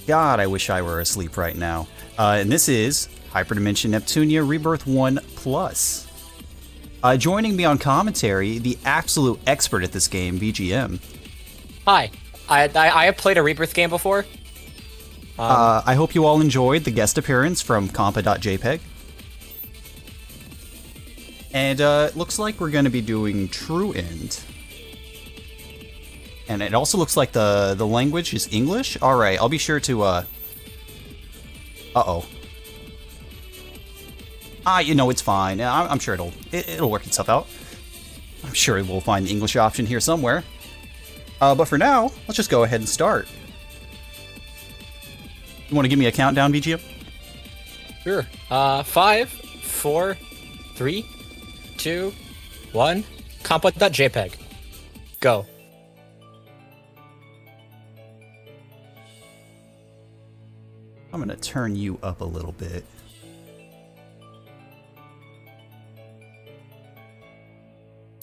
God, I wish I were asleep right now. And this is Hyperdimension Neptunia Rebirth 1 Plus. Joining me on commentary, the absolute expert at this game, VGM. Hi. I have played a Rebirth game before. I hope you all enjoyed the guest appearance from compa.jpg. And it looks like we're going to be doing True End. And it also looks like the language is English. Alright, I'll be sure to, Uh-oh. You know, it's fine. I'm sure it'll work itself out. I'm sure we'll find the English option here somewhere. But for now, let's just go ahead and start. You want to give me a countdown, BGM? Sure. 5, 4, 3, 2, 1. Compa.jpg. Go. I'm going to turn you up a little bit.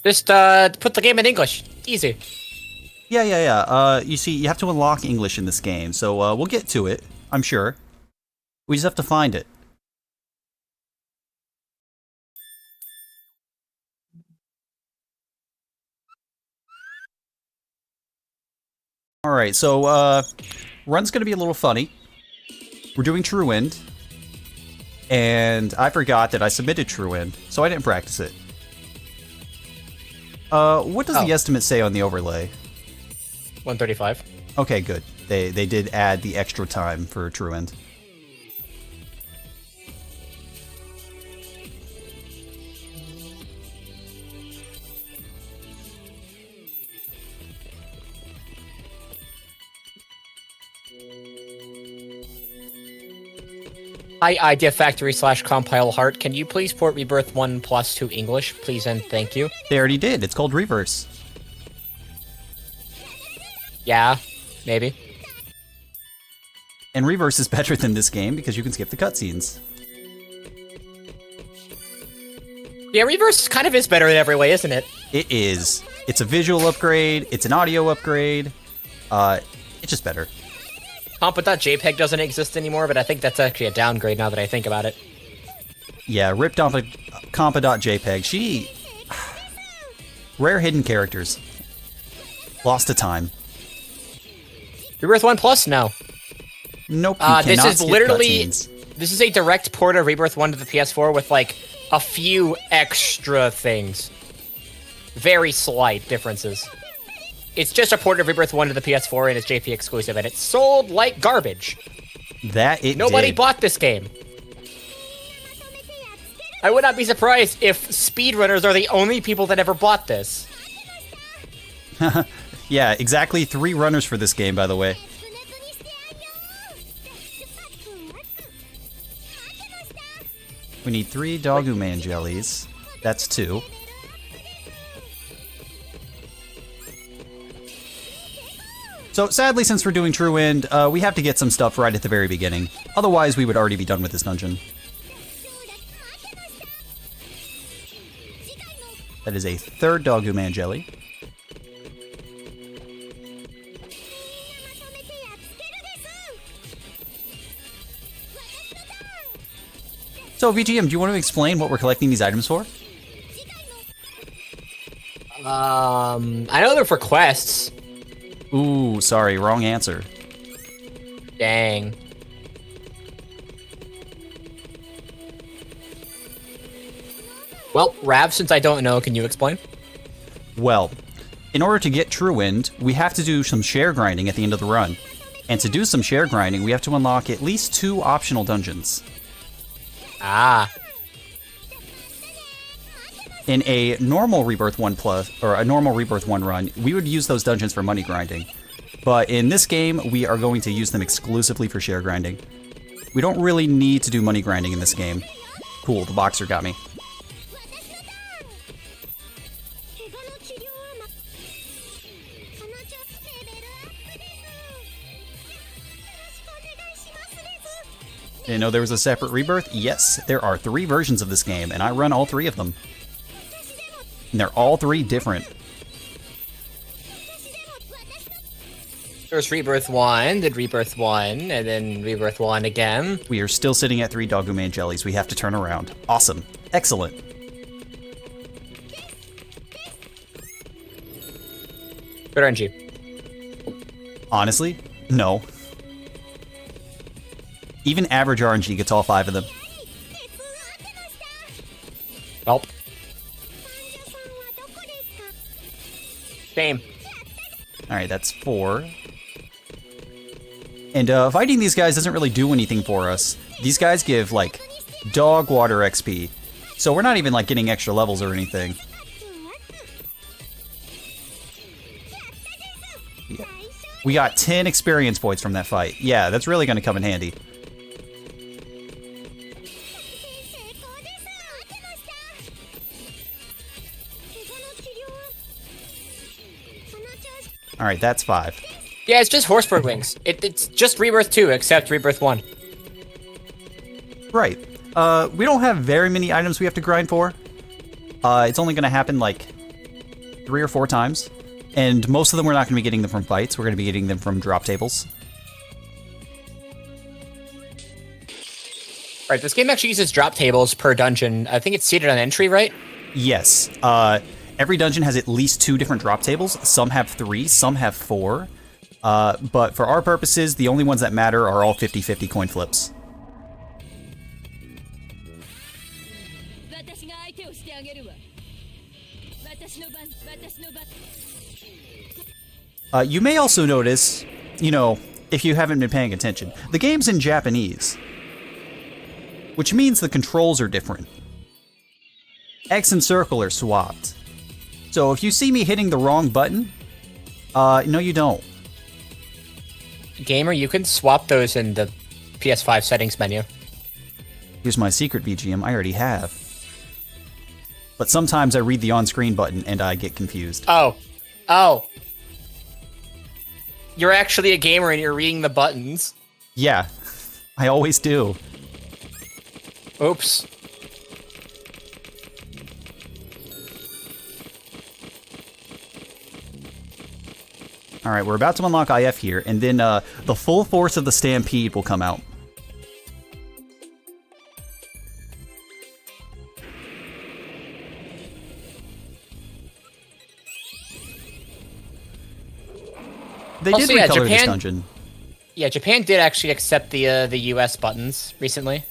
Just put the game in English. Easy. Yeah. You see, you have to unlock English in this game, so we'll get to it, I'm sure. We just have to find it. Alright, so, run's gonna be a little funny. We're doing True End. And I forgot that I submitted True End, so I didn't practice it. What does the estimate say on the overlay? 135. Okay, good. They did add the extra time for True End. Hi, Idea Factory / Compile Heart. Can you please port Rebirth 1 Plus to English, please and thank you? They already did. It's called Reverse. Yeah, maybe. And Reverse is better than this game because you can skip the cutscenes. Yeah, Reverse kind of is better in every way, isn't it? It is. It's a visual upgrade. It's an audio upgrade. It's just better. Compa.jpg doesn't exist anymore, but I think that's actually a downgrade now that I think about it. Yeah, ripped off of Compa.jpg. Rare hidden characters. Lost to time. Rebirth 1 Plus? No. Nope, you cannot this is skip literally... cutscenes. This is a direct port of Rebirth 1 to the PS4 with, like, a few extra things. Very slight differences. It's just a port of Rebirth 1 to the PS4 and it's JP exclusive, and it's sold like garbage. Nobody bought this game. I would not be surprised if speedrunners are the only people that ever bought this. Yeah, exactly 3 runners for this game, by the way. We need 3 Doggo Man jellies. That's 2. So, sadly, since we're doing True End, we have to get some stuff right at the very beginning. Otherwise, we would already be done with this dungeon. That is a 3rd Doggo Man jelly. So, VGM, do you want to explain what we're collecting these items for? I know they're for quests. Ooh, sorry, wrong answer. Dang. Well, Rav, since I don't know, can you explain? Well, in order to get True End, we have to do some share grinding at the end of the run. And to do some share grinding, we have to unlock at least 2 optional dungeons. Ah. In a normal Rebirth 1 Plus, or a normal Rebirth 1 run, we would use those dungeons for money grinding. But in this game, we are going to use them exclusively for share grinding. We don't really need to do money grinding in this game. Cool, the boxer got me. Didn't know there was a separate Rebirth? Yes, there are 3 versions of this game, and I run all 3 of them. And they're all 3 different. There's Rebirth 1, then Rebirth 1, and then Rebirth 1 again. We are still sitting at 3 Doggo Man jellies. We have to turn around. Awesome. Excellent. Good RNG. Honestly, no. Even average RNG gets all 5 of them. Welp. Same. Alright, that's 4. And fighting these guys doesn't really do anything for us. These guys give, like, dog water XP. So we're not even, like, getting extra levels or anything. Yeah. We got 10 experience points from that fight. Yeah, that's really going to come in handy. Alright, that's 5. Yeah, it's just Horseford Wings. It's just Rebirth 2, except Rebirth 1. Right. We don't have very many items we have to grind for. It's only going to happen, like, 3 or 4 times. And most of them we're not going to be getting them from fights. We're going to be getting them from drop tables. Alright, this game actually uses drop tables per dungeon. I think it's seated on entry, right? Yes. Every dungeon has at least 2 different drop tables. Some have 3, some have 4. But for our purposes, the only ones that matter are all 50-50 coin flips. You may also notice, you know, if you haven't been paying attention, the game's in Japanese, which means the controls are different. X and circle are swapped. So if you see me hitting the wrong button, no you don't. Gamer, you can swap those in the PS5 settings menu. Here's my secret BGM, I already have. But sometimes I read the on-screen button and I get confused. Oh. Oh. You're actually a gamer and you're reading the buttons. Yeah, I always do. Oops. Alright, we're about to unlock IF here, and then the full force of the Stampede will come out. They did Also, yeah, recolor this Japan- dungeon. Yeah, Japan did actually accept the US buttons recently.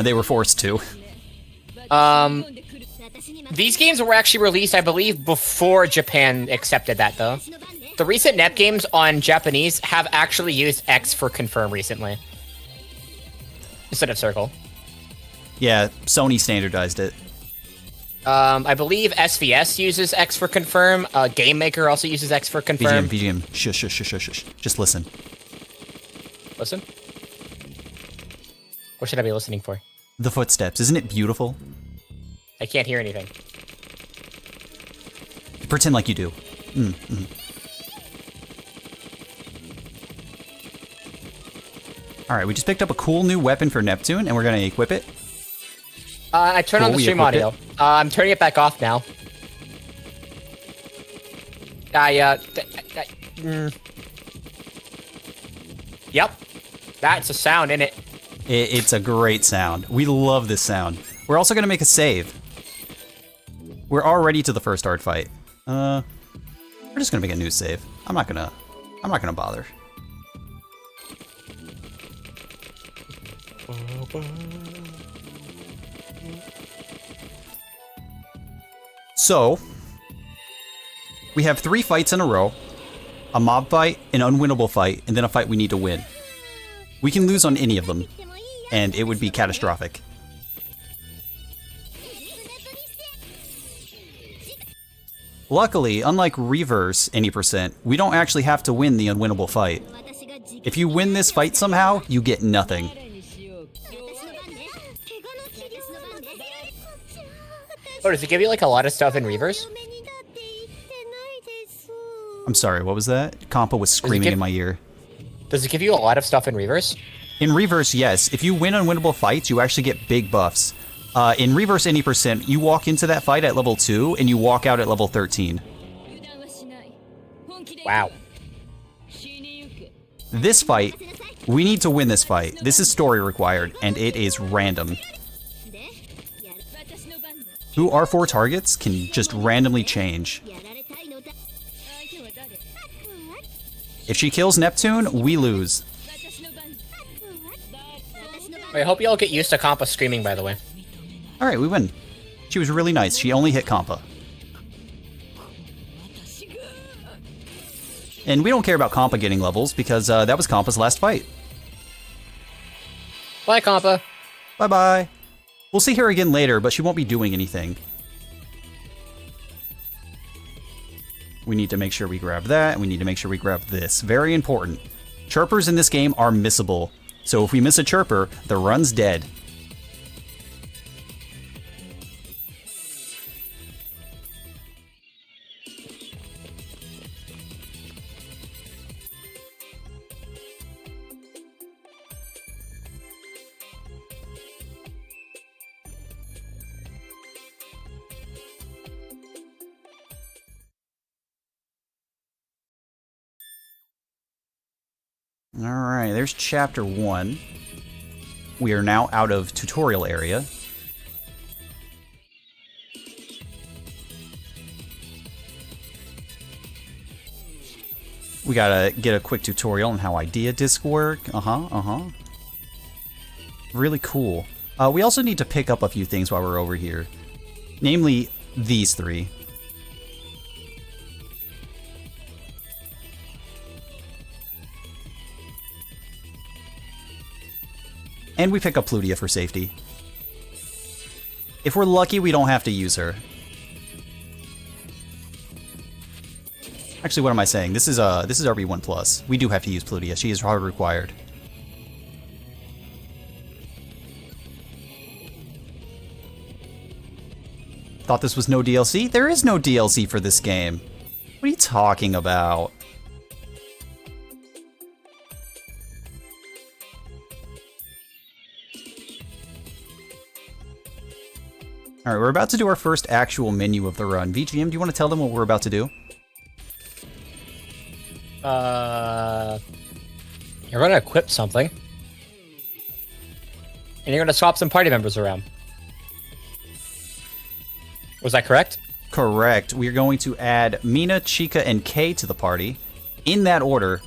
They were forced to. These games were actually released, I believe, before Japan accepted that, though. The recent NEP games on Japanese have actually used X for confirm recently. Instead of circle. Yeah, Sony standardized it. I believe SVS uses X for confirm. Game Maker also uses X for confirm. BGM, shush, shush, shush, shush, shush. Just listen. Listen? What should I be listening for? The footsteps. Isn't it beautiful? I can't hear anything. Pretend like you do. Alright, we just picked up a cool new weapon for Neptune, and we're going to equip it. I turned on the we stream equipped audio. I'm turning it back off now. Yep. That's a sound, innit? It's a great sound. We love this sound. We're also going to make a save. We're already to the first hard fight. We're just going to make a new save. I'm not going to bother. So, we have 3 fights in a row, a mob fight, an unwinnable fight, and then a fight we need to win. We can lose on any of them, and it would be catastrophic. Luckily, unlike Reverse any %, we don't actually have to win the unwinnable fight. If you win this fight somehow, you get nothing. Oh, does it give you like a lot of stuff in Reverse? I'm sorry, what was that? Compa was screaming in my ear. Does it give you a lot of stuff in Reverse? In Reverse, yes. If you win unwinnable fights, you actually get big buffs. In Reverse any %, you walk into that fight at level 2, and you walk out at level 13. Wow. This fight, we need to win this fight. This is story required, and it is random. 2 R4 targets can just randomly change. If she kills Neptune, we lose. I hope you all get used to Compa screaming, by the way. Alright, we win. She was really nice. She only hit Compa. And we don't care about Compa getting levels because that was Compa's last fight. Bye, Compa. Bye-bye. We'll see her again later, but she won't be doing anything. We need to make sure we grab that, and we need to make sure we grab this. Very important. Chirpers in this game are missable. So if we miss a chirper, the run's dead. Alright, there's chapter 1. We are now out of tutorial area. We gotta get a quick tutorial on how idea disc work. Really cool. We also need to pick up a few things while we're over here. Namely, these three. And we pick up Plutia for safety. If we're lucky, we don't have to use her. Actually, what am I saying? This is RB1 plus. We do have to use Plutia. She is hard required. Thought this was no DLC? There is no DLC for this game. What are you talking about? Alright, we're about to do our first actual menu of the run. VGM, do you want to tell them what we're about to do? You're gonna equip something. And you're gonna swap some party members around. Was that correct? Correct. We're going to add Mina, Chica, and Kay to the party. In that order.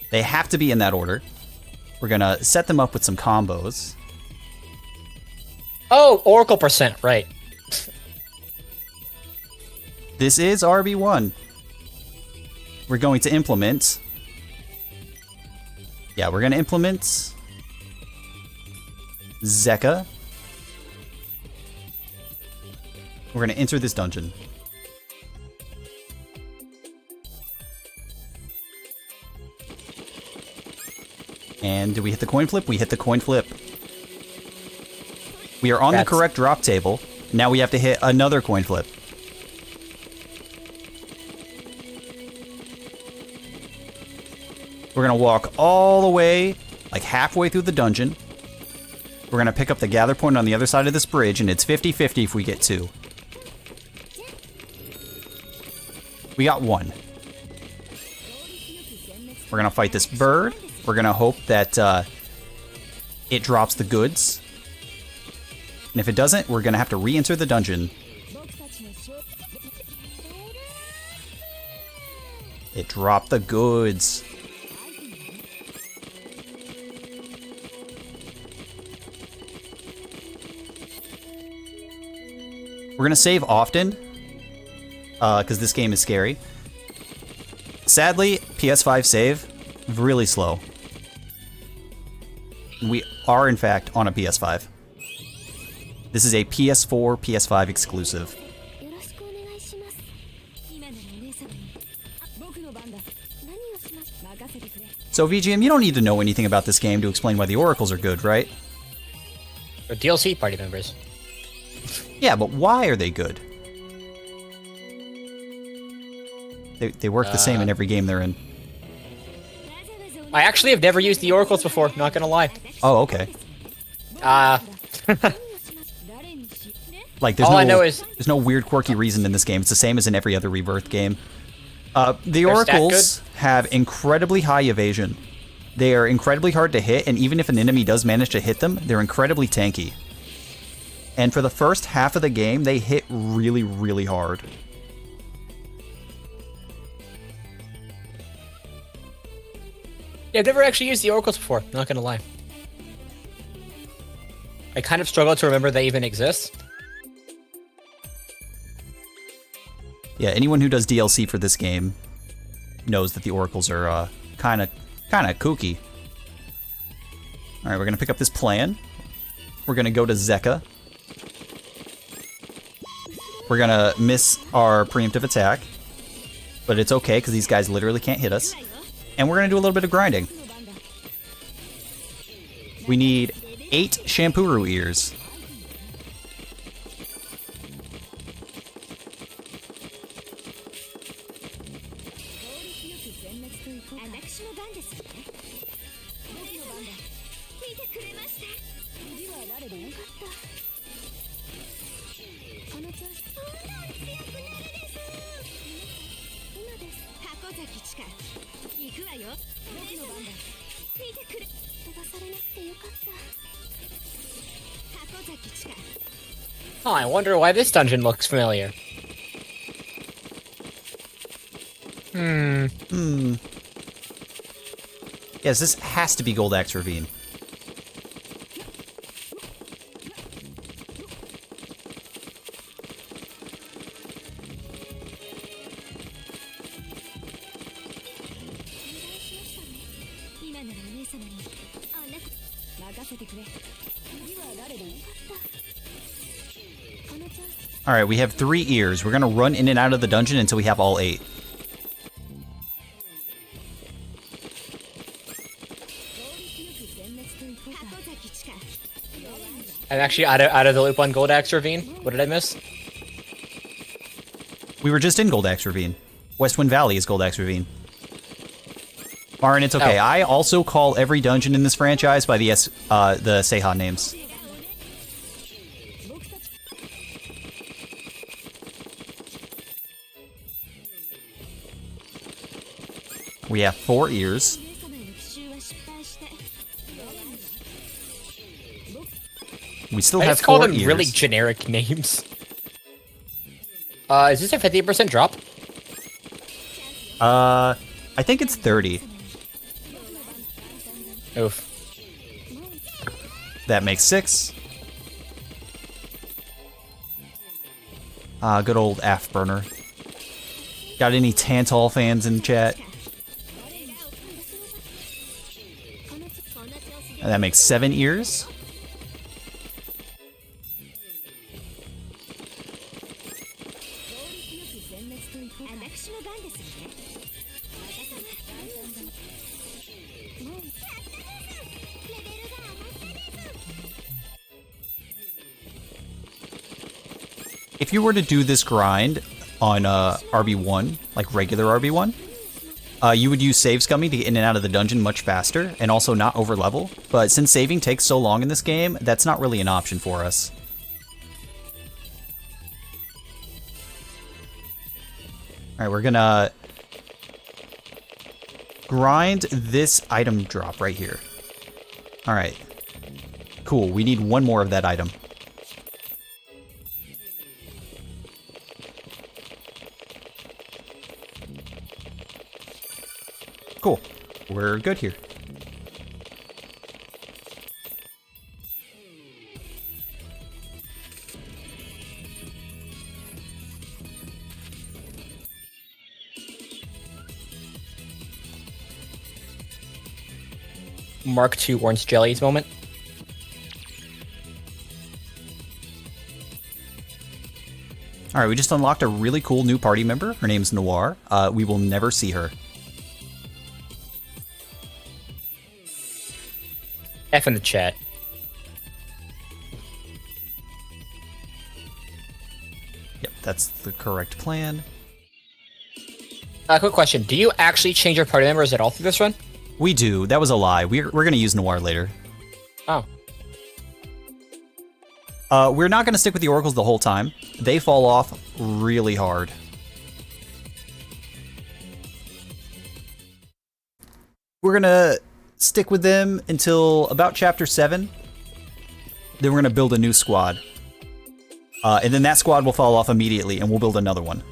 They have to be in that order. We're gonna set them up with some combos. Oh, Oracle percent, right. This is RB1. We're going to implement... Yeah, we're going to implement... Zeka. We're going to enter this dungeon. And do we hit the coin flip? We hit the coin flip. We are on the correct drop table. Now we have to hit another coin flip. We're going to walk all the way, like halfway through the dungeon. We're going to pick up the gather point on the other side of this bridge, and it's 50-50 if we get 2. We got 1. We're going to fight this bird. We're going to hope that it drops the goods. And if it doesn't, we're going to have to re-enter the dungeon. It dropped the goods. We're going to save often, because this game is scary. Sadly, PS5 save, really slow. We are, in fact, on a PS5. This is a PS4, PS5 exclusive. So VGM, you don't need to know anything about this game to explain why the oracles are good, right? They're DLC party members. Yeah, but why are they good? They work the same in every game they're in. I actually have never used the oracles before, not gonna lie. Oh, okay. Like, there's no weird, quirky reason in this game. It's the same as in every other Rebirth game. The oracles have incredibly high evasion. They are incredibly hard to hit, and even if an enemy does manage to hit them, they're incredibly tanky. And for the first half of the game, they hit really, really hard. Yeah, I've never actually used the oracles before, not gonna lie. I kind of struggle to remember they even exist. Yeah, anyone who does DLC for this game knows that the oracles are kind of kooky. All right, we're gonna pick up this plan. We're gonna go to Zeka. We're gonna miss our preemptive attack, but it's okay because these guys literally can't hit us. And we're gonna do a little bit of grinding. We need 8 Shampuru ears. Oh, I wonder why this dungeon looks familiar. Yes, this has to be Gold Axe Ravine. Alright, we have 3 ears. We're gonna run in and out of the dungeon until we have all 8. I'm actually out of the loop on Gold Axe Ravine. What did I miss? We were just in Gold Axe Ravine. Westwind Valley is Gold Axe Ravine. Marin, it's okay. Oh. I also call every dungeon in this franchise by the Seha names. We have 4 ears. We still I have just call 4 them ears. really generic names. Is this a 50% drop? I think it's 30. Oof. That makes 6. Good old Afburner. Got any Tantal fans in chat? And that makes 7 ears. If you were to do this grind on RB1, like regular RB1, you would use Save Scummy to get in and out of the dungeon much faster, and also not over level. But since saving takes so long in this game, that's not really an option for us. Alright, we're gonna grind this item drop right here. Alright. Cool, we need 1 more of that item. Cool. We're good here. Mark II Orange Jellies moment. Alright, we just unlocked a really cool new party member. Her name's Noir. We will never see her. F in the chat. Yep, that's the correct plan. Quick question. Do you actually change your party members at all through this run? We do. That was a lie. We're going to use Noir later. Oh. We're not going to stick with the oracles the whole time. They fall off really hard. We're going to stick with them until about chapter 7. Then we're going to build a new squad. And then that squad will fall off immediately, and we'll build another one.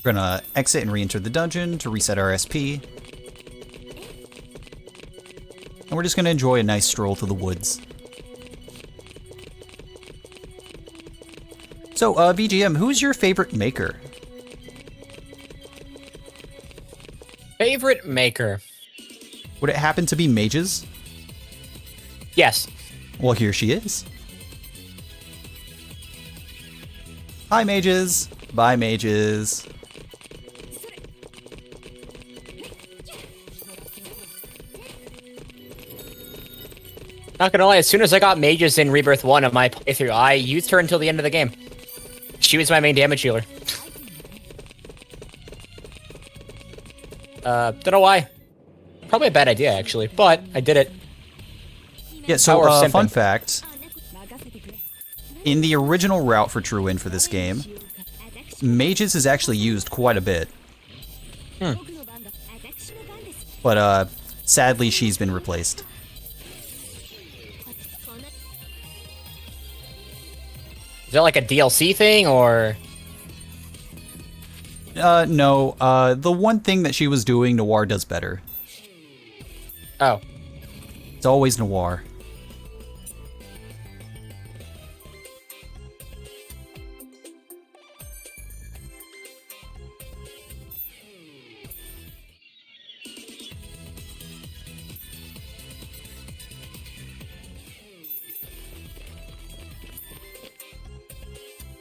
We're gonna exit and re-enter the dungeon to reset our SP. And we're just gonna enjoy a nice stroll through the woods. So, VGM, who's your favorite maker? Favorite maker? Would it happen to be mages? Yes. Well, here she is. Hi, mages. Bye, mages. Not gonna lie, as soon as I got mages in Rebirth 1 of my playthrough, I used her until the end of the game. She was my main damage healer. Don't know why. Probably a bad idea, actually, but I did it. Yeah, so Power of fun simping. fact. In the original route for True Win for this game, mages is actually used quite a bit. But sadly, she's been replaced. Is that like a DLC thing, or...? No. The one thing that she was doing, Noir does better. Oh. It's always Noir.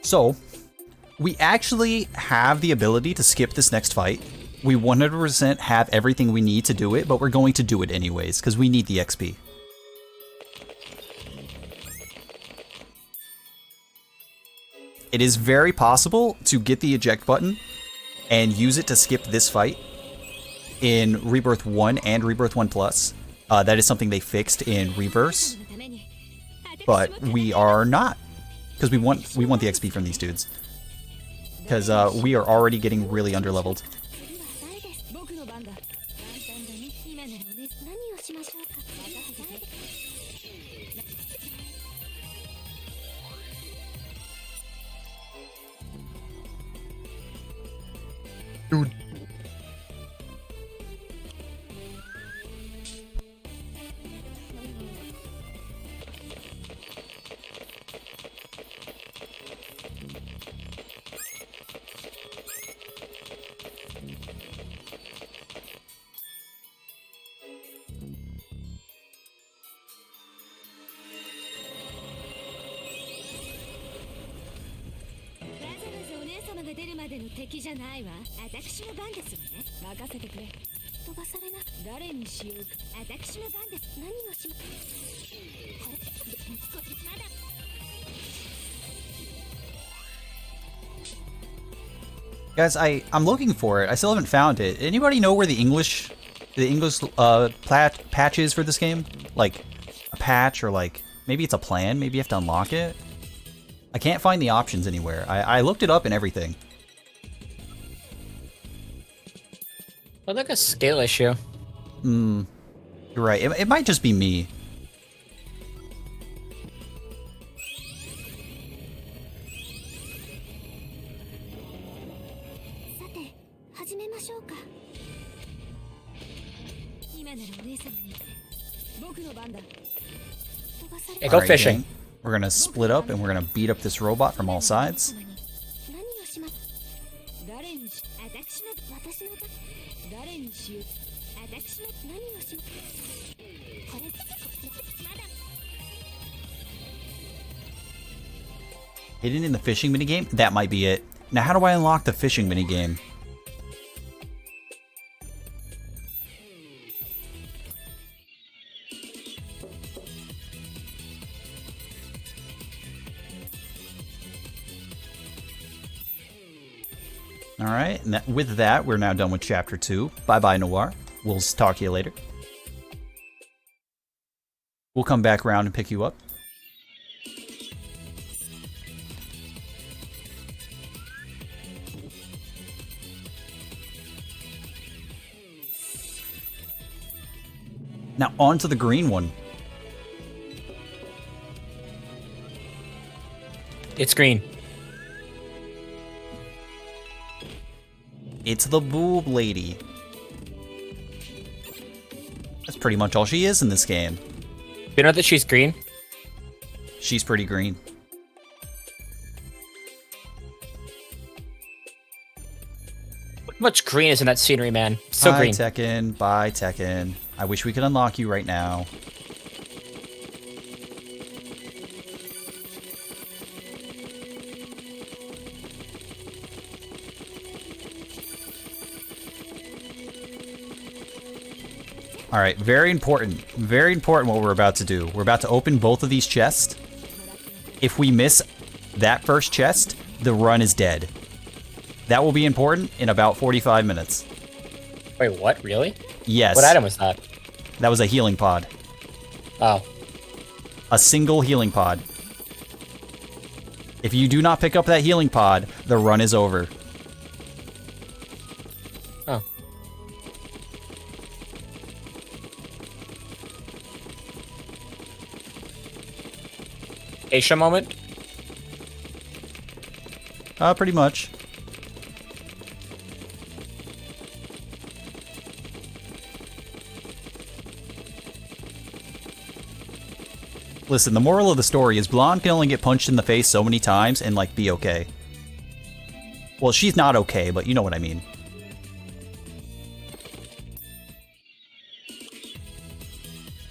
So, we actually have the ability to skip this next fight. We 100% have everything we need to do it, but we're going to do it anyways, because we need the XP. It is very possible to get the eject button and use it to skip this fight in Rebirth 1 and Rebirth 1 Plus. That is something they fixed in Rebirth, but we are not, because we want the XP from these dudes. Because we are already getting really underleveled. Dude. Guys, I'm looking for it. I still haven't found it. Anybody know where the English patch is for this game? Like a patch, or like maybe it's a plan. Maybe you have to unlock it. I can't find the options anywhere. I looked it up and everything. Well, like a skill issue. You're right. It might just be me. Hey, go Alright, fishing. gang. We're gonna split up and we're gonna beat up this robot from all sides. Hidden in the fishing minigame? That might be it. Now how do I unlock the fishing minigame? Alright, and with that, we're now done with Chapter 2. Bye-bye, Noir. We'll talk to you later. We'll come back around and pick you up. Now on to the green one. It's green. It's the boob lady. That's pretty much all she is in this game. You know that she's green? She's pretty green. How much green is in that scenery, man? So Bye, green. Tekken. Bye, Tekken. I wish we could unlock you right now. Alright, very important what we're about to do. We're about to open both of these chests. If we miss that first chest, the run is dead. That will be important in about 45 minutes. Wait, what? Really? Yes. What item was that? That was a healing pod. Oh. A single healing pod. If you do not pick up that healing pod, the run is over. Oh. Aisha moment? Pretty much. Listen, the moral of the story is Blonde can only get punched in the face so many times and, like, be okay. Well, she's not okay, but you know what I mean.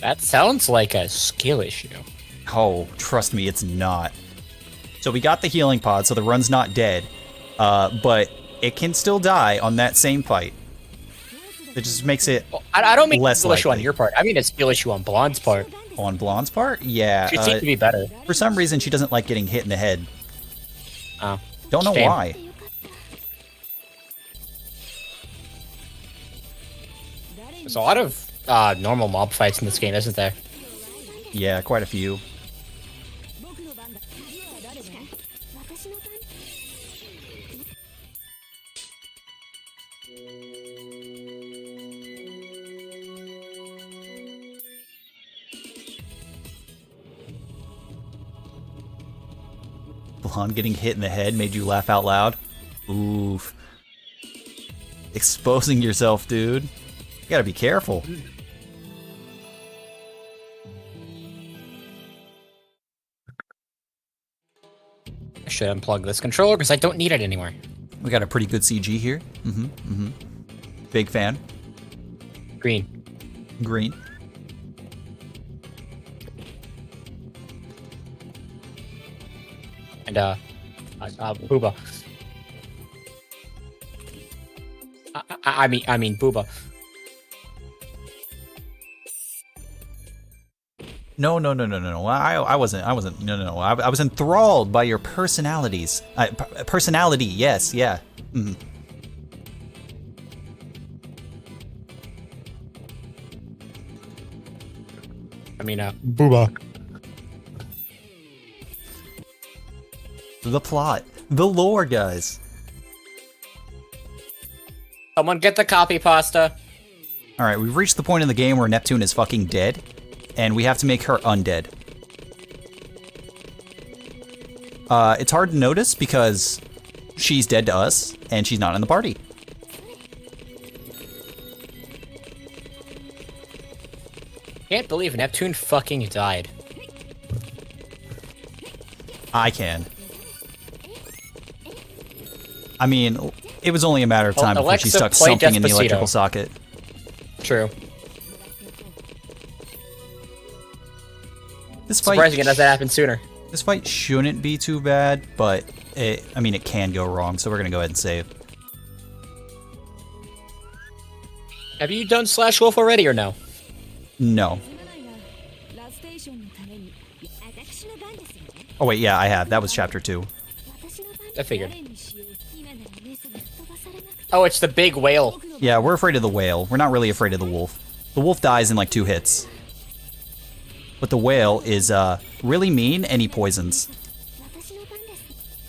That sounds like a skill issue. Oh, trust me, it's not. So we got the healing pod, so the run's not dead. But it can still die on that same fight. It just makes it Well, I don't mean a less skill issue on likely. your part. I mean a skill issue on Blonde's part. On Blonde's part? Yeah. She seems to be better. For some reason, she doesn't like getting hit in the head. Oh. Don't know Shame. why. There's a lot of normal mob fights in this game, isn't there? Yeah, quite a few. Blonde getting hit in the head made you laugh out loud? Oof. Exposing yourself, dude. You gotta be careful. I should unplug this controller because I don't need it anymore. We got a pretty good CG here. Big fan. Green. Green. And Booba. I mean Booba. No. I wasn't. No. I was enthralled by your personalities. Personality, yes, yeah. I mean Booba. The plot. The lore, guys. Someone get the copy pasta. Alright, we've reached the point in the game where Neptune is fucking dead, and we have to make her undead. It's hard to notice because she's dead to us, and she's not in the party. Can't believe Neptune fucking died. I can. I mean, it was only a matter of time before she Alexa, stuck play something in the Despacito. electrical socket. True. This fight, Surprising it doesn't happen sooner. this fight shouldn't be too bad, but I mean, it can go wrong, so we're gonna go ahead and save. Have you done Slash Wolf already or no? No. Oh wait, yeah, I have. That was chapter 2. I figured. Oh, it's the big whale. Yeah, we're afraid of the whale. We're not really afraid of the wolf. The wolf dies in like 2 hits. But the whale is really mean and he poisons.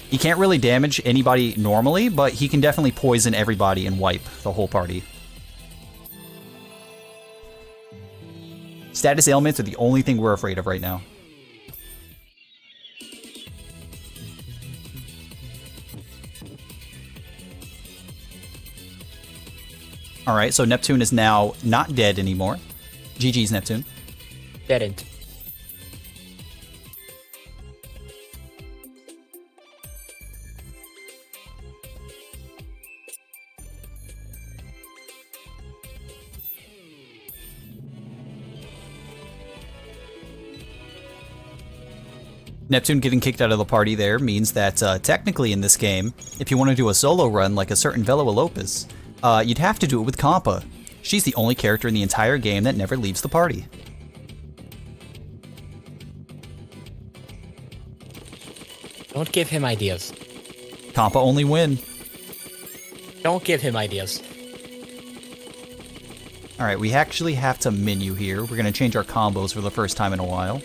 He can't really damage anybody normally, but he can definitely poison everybody and wipe the whole party. Status ailments are the only thing we're afraid of right now. Alright, so Neptune is now not dead anymore. GG's, Neptune. Deadened. Neptune getting kicked out of the party there means that technically in this game, if you want to do a solo run like a certain Velo Lopez, you'd have to do it with Compa. She's the only character in the entire game that never leaves the party. Don't give him ideas. Compa only win. Don't give him ideas. Alright, we actually have to menu here. We're going to change our combos for the first time in a while.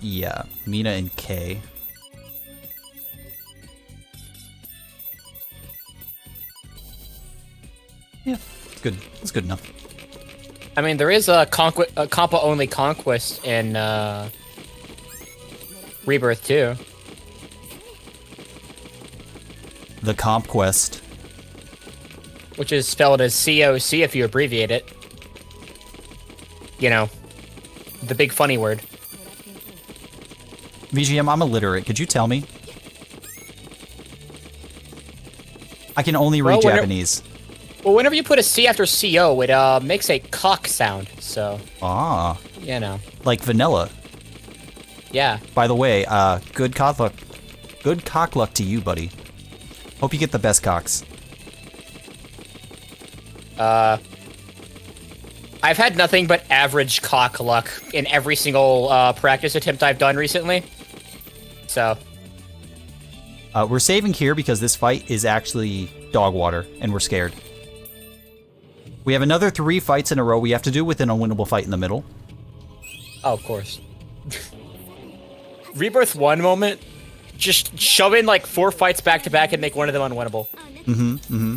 Yeah, Mina and K. Yeah, it's good. It's good enough. I mean, there is a compa-only conquest in Rebirth 2. The Comp Quest. Which is spelled as COC if you abbreviate it. You know, the big funny word. VGM, I'm illiterate. Could you tell me? I can only read Japanese. Well, whenever you put a C after CO, it makes a cock sound, so... Ah. You know. Like vanilla. Yeah. By the way, good cock luck. Good cock luck to you, buddy. Hope you get the best cocks. I've had nothing but average cock luck in every single practice attempt I've done recently. So. We're saving here because this fight is actually dog water, and we're scared. We have another 3 fights in a row we have to do with an unwinnable fight in the middle. Oh, of course. Rebirth 1 moment. Just shove in like 4 fights back to back and make one of them unwinnable. Mm-hmm, mm-hmm.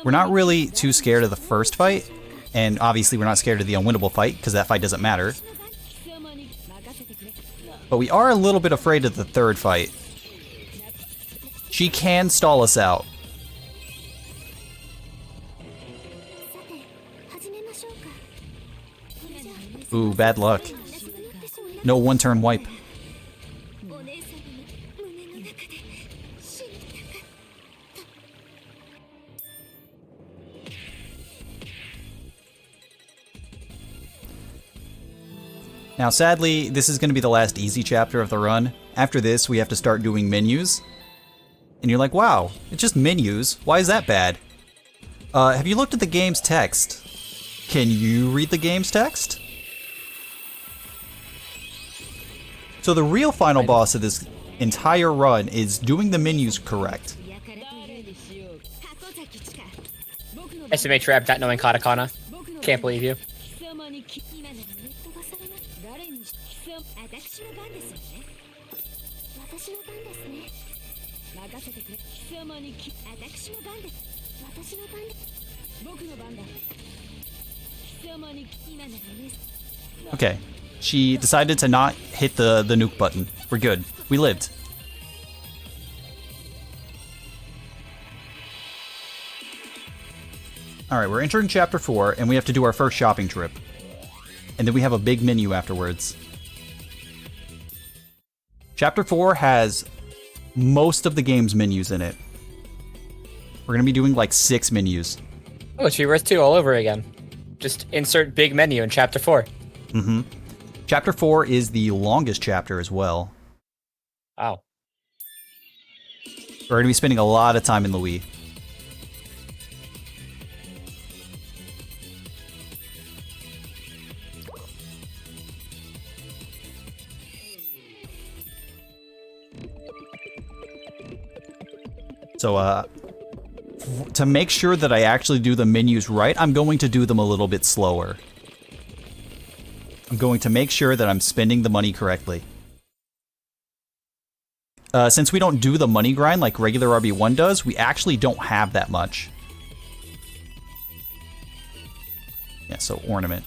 We're not really too scared of the first fight, and obviously we're not scared of the unwinnable fight, because that fight doesn't matter. But we are a little bit afraid of the third fight. She can stall us out. Ooh, bad luck. No one-turn wipe. Now, sadly, this is going to be the last easy chapter of the run. After this, we have to start doing menus. And you're like, wow, it's just menus. Why is that bad? Have you looked at the game's text? Can you read the game's text? So the real final boss of this entire run is doing the menus correct. SMA trap not knowing katakana. Can't believe you. Okay, she decided to not hit the nuke button. We're good. We lived. Alright, we're entering Chapter 4, and we have to do our first shopping trip. And then we have a big menu afterwards. Chapter 4 has most of the game's menus in it. We're going to be doing like 6 menus. Oh, it's Rebirth 2 all over again. Just insert big menu in Chapter 4. Mm-hmm. Chapter 4 is the longest chapter as well. Wow. We're going to be spending a lot of time in Louis. So, to make sure that I actually do the menus right, I'm going to do them a little bit slower. I'm going to make sure that I'm spending the money correctly. Since we don't do the money grind like regular RB1 does, we actually don't have that much. Yeah, so ornament.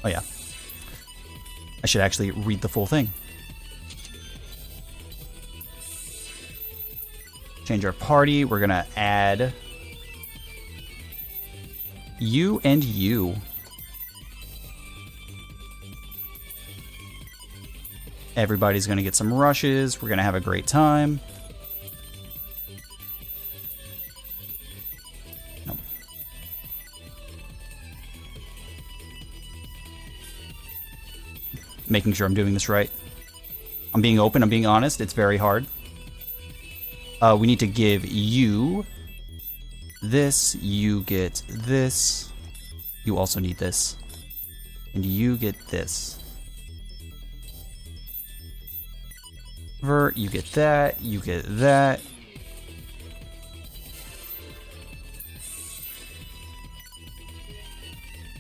Oh yeah. I should actually read the full thing. Change our party. We're gonna add you and you. Everybody's gonna get some rushes. We're gonna have a great time. Nope. Making sure I'm doing this right. I'm being open, I'm being honest. It's very hard. We need to give you this. You get this. You also need this. And you get this. Vert, you get that. You get that.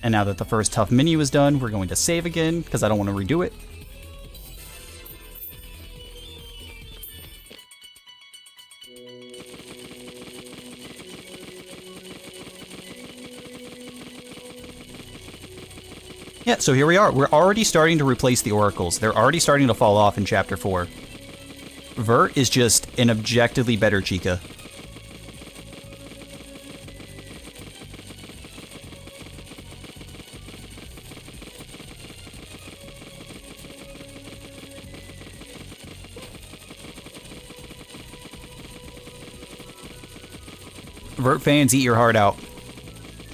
And now that the first tough menu is done, we're going to save again because I don't want to redo it. Yeah, so here we are. We're already starting to replace the oracles. They're already starting to fall off in Chapter 4. Vert is just an objectively better Chica. Vert fans, eat your heart out.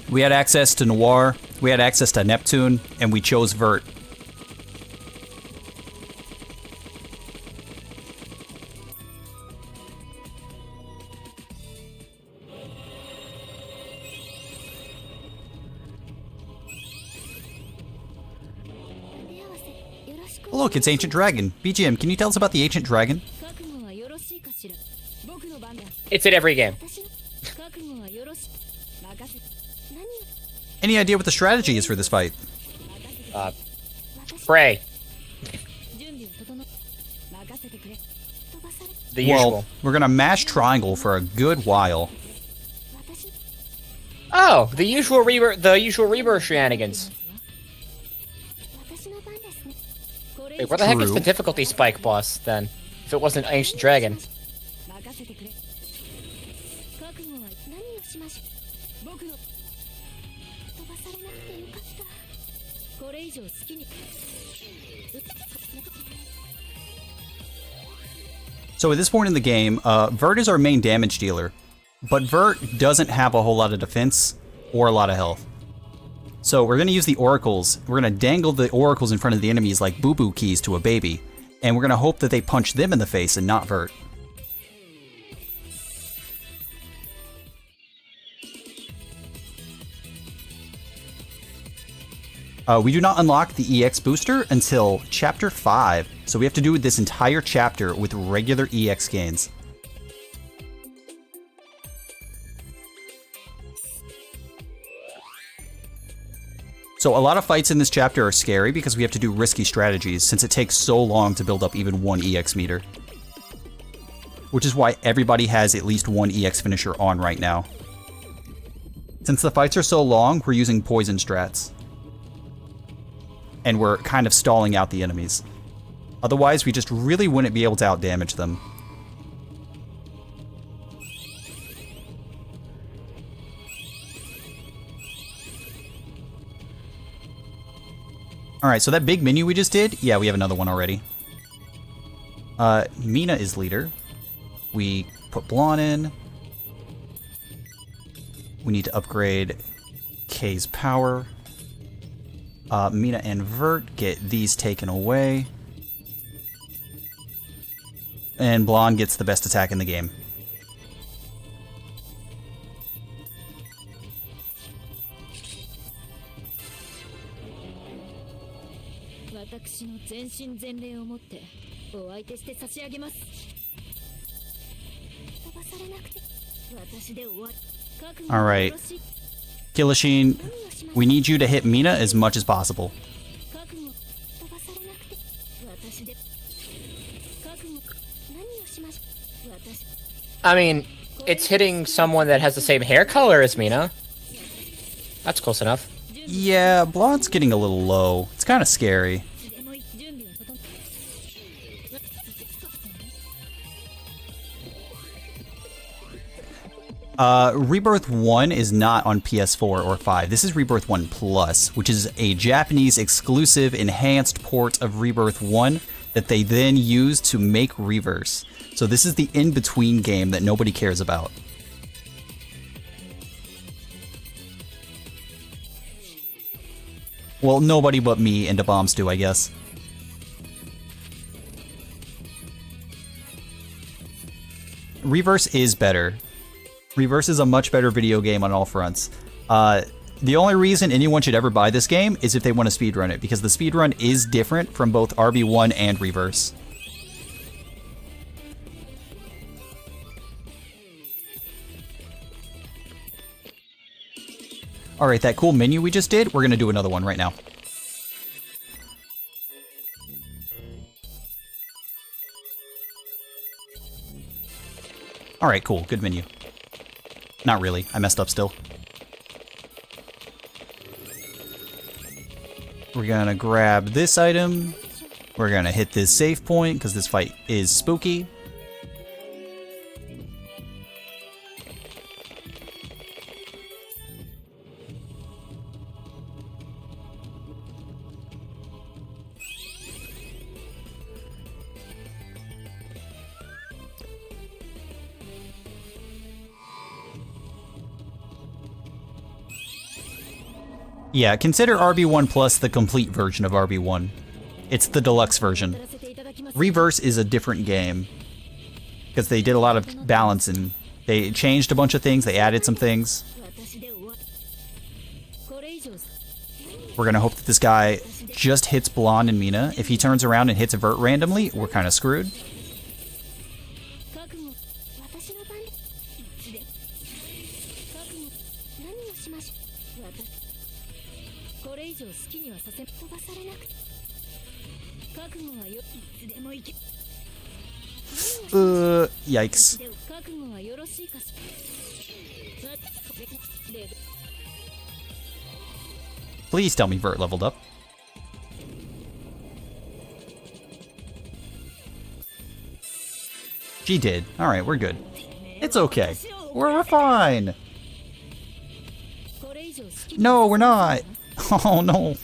We had access to Noir, we had access to Neptune, and we chose Vert. Oh, look, it's Ancient Dragon. BGM, can you tell us about the Ancient Dragon? It's in every game. Any idea what the strategy is for this fight? Pray. The usual. Well, we're gonna mash triangle for a good while. Oh, the usual rebirth shenanigans. Wait, where the heck is True. the difficulty spike boss then? If it wasn't Ancient Dragon. So at this point in the game, Vert is our main damage dealer, but Vert doesn't have a whole lot of defense or a lot of health. So we're going to use the oracles. We're going to dangle the oracles in front of the enemies like boo-boo keys to a baby, and we're going to hope that they punch them in the face and not Vert. We do not unlock the EX booster until Chapter 5, so we have to do this entire chapter with regular EX gains. So a lot of fights in this chapter are scary because we have to do risky strategies since it takes so long to build up even one EX meter. Which is why everybody has at least one EX finisher on right now. Since the fights are so long, we're using poison strats. And we're kind of stalling out the enemies. Otherwise, we just really wouldn't be able to outdamage them. Alright, so that big menu we just did, yeah, we have another one already. Mina is leader. We put Blonde in. We need to upgrade Kay's power. Mina and Vert get these taken away. And Blonde gets the best attack in the game. 私の全身全霊をもってお相手して差し上げます。飛ばされなくて私で終わる。 All right. Kilishin, we need you to hit Mina as much as possible. I mean, it's hitting someone that has the same hair color as Mina. That's close enough. Yeah, Blonde's getting a little low. It's kind of scary. Rebirth 1 is not on PS4 or 5. This is Rebirth 1 Plus, which is a Japanese exclusive enhanced port of Rebirth 1 that they then use to make Reverse. So this is the in-between game that nobody cares about. Well, nobody but me and the bombs do, I guess. Reverse is better. Reverse is a much better video game on all fronts. The only reason anyone should ever buy this game is if they want to speedrun it, because the speedrun is different from both RB1 and Reverse. Alright, that cool menu we just did, we're gonna do another one right now. Alright, cool, good menu. Not really, I messed up still. We're gonna grab this item. We're gonna hit this save point, because this fight is spooky. Yeah, consider RB1 Plus the complete version of RB1. It's the deluxe version. Reverse is a different game, because they did a lot of balancing. They changed a bunch of things, they added some things. We're gonna hope that this guy just hits Blonde and Mina. If he turns around and hits Vert randomly, we're kind of screwed. Yikes. Please tell me Vert leveled up. She did. Alright, we're good. It's okay. We're fine. No, we're not. Oh, no.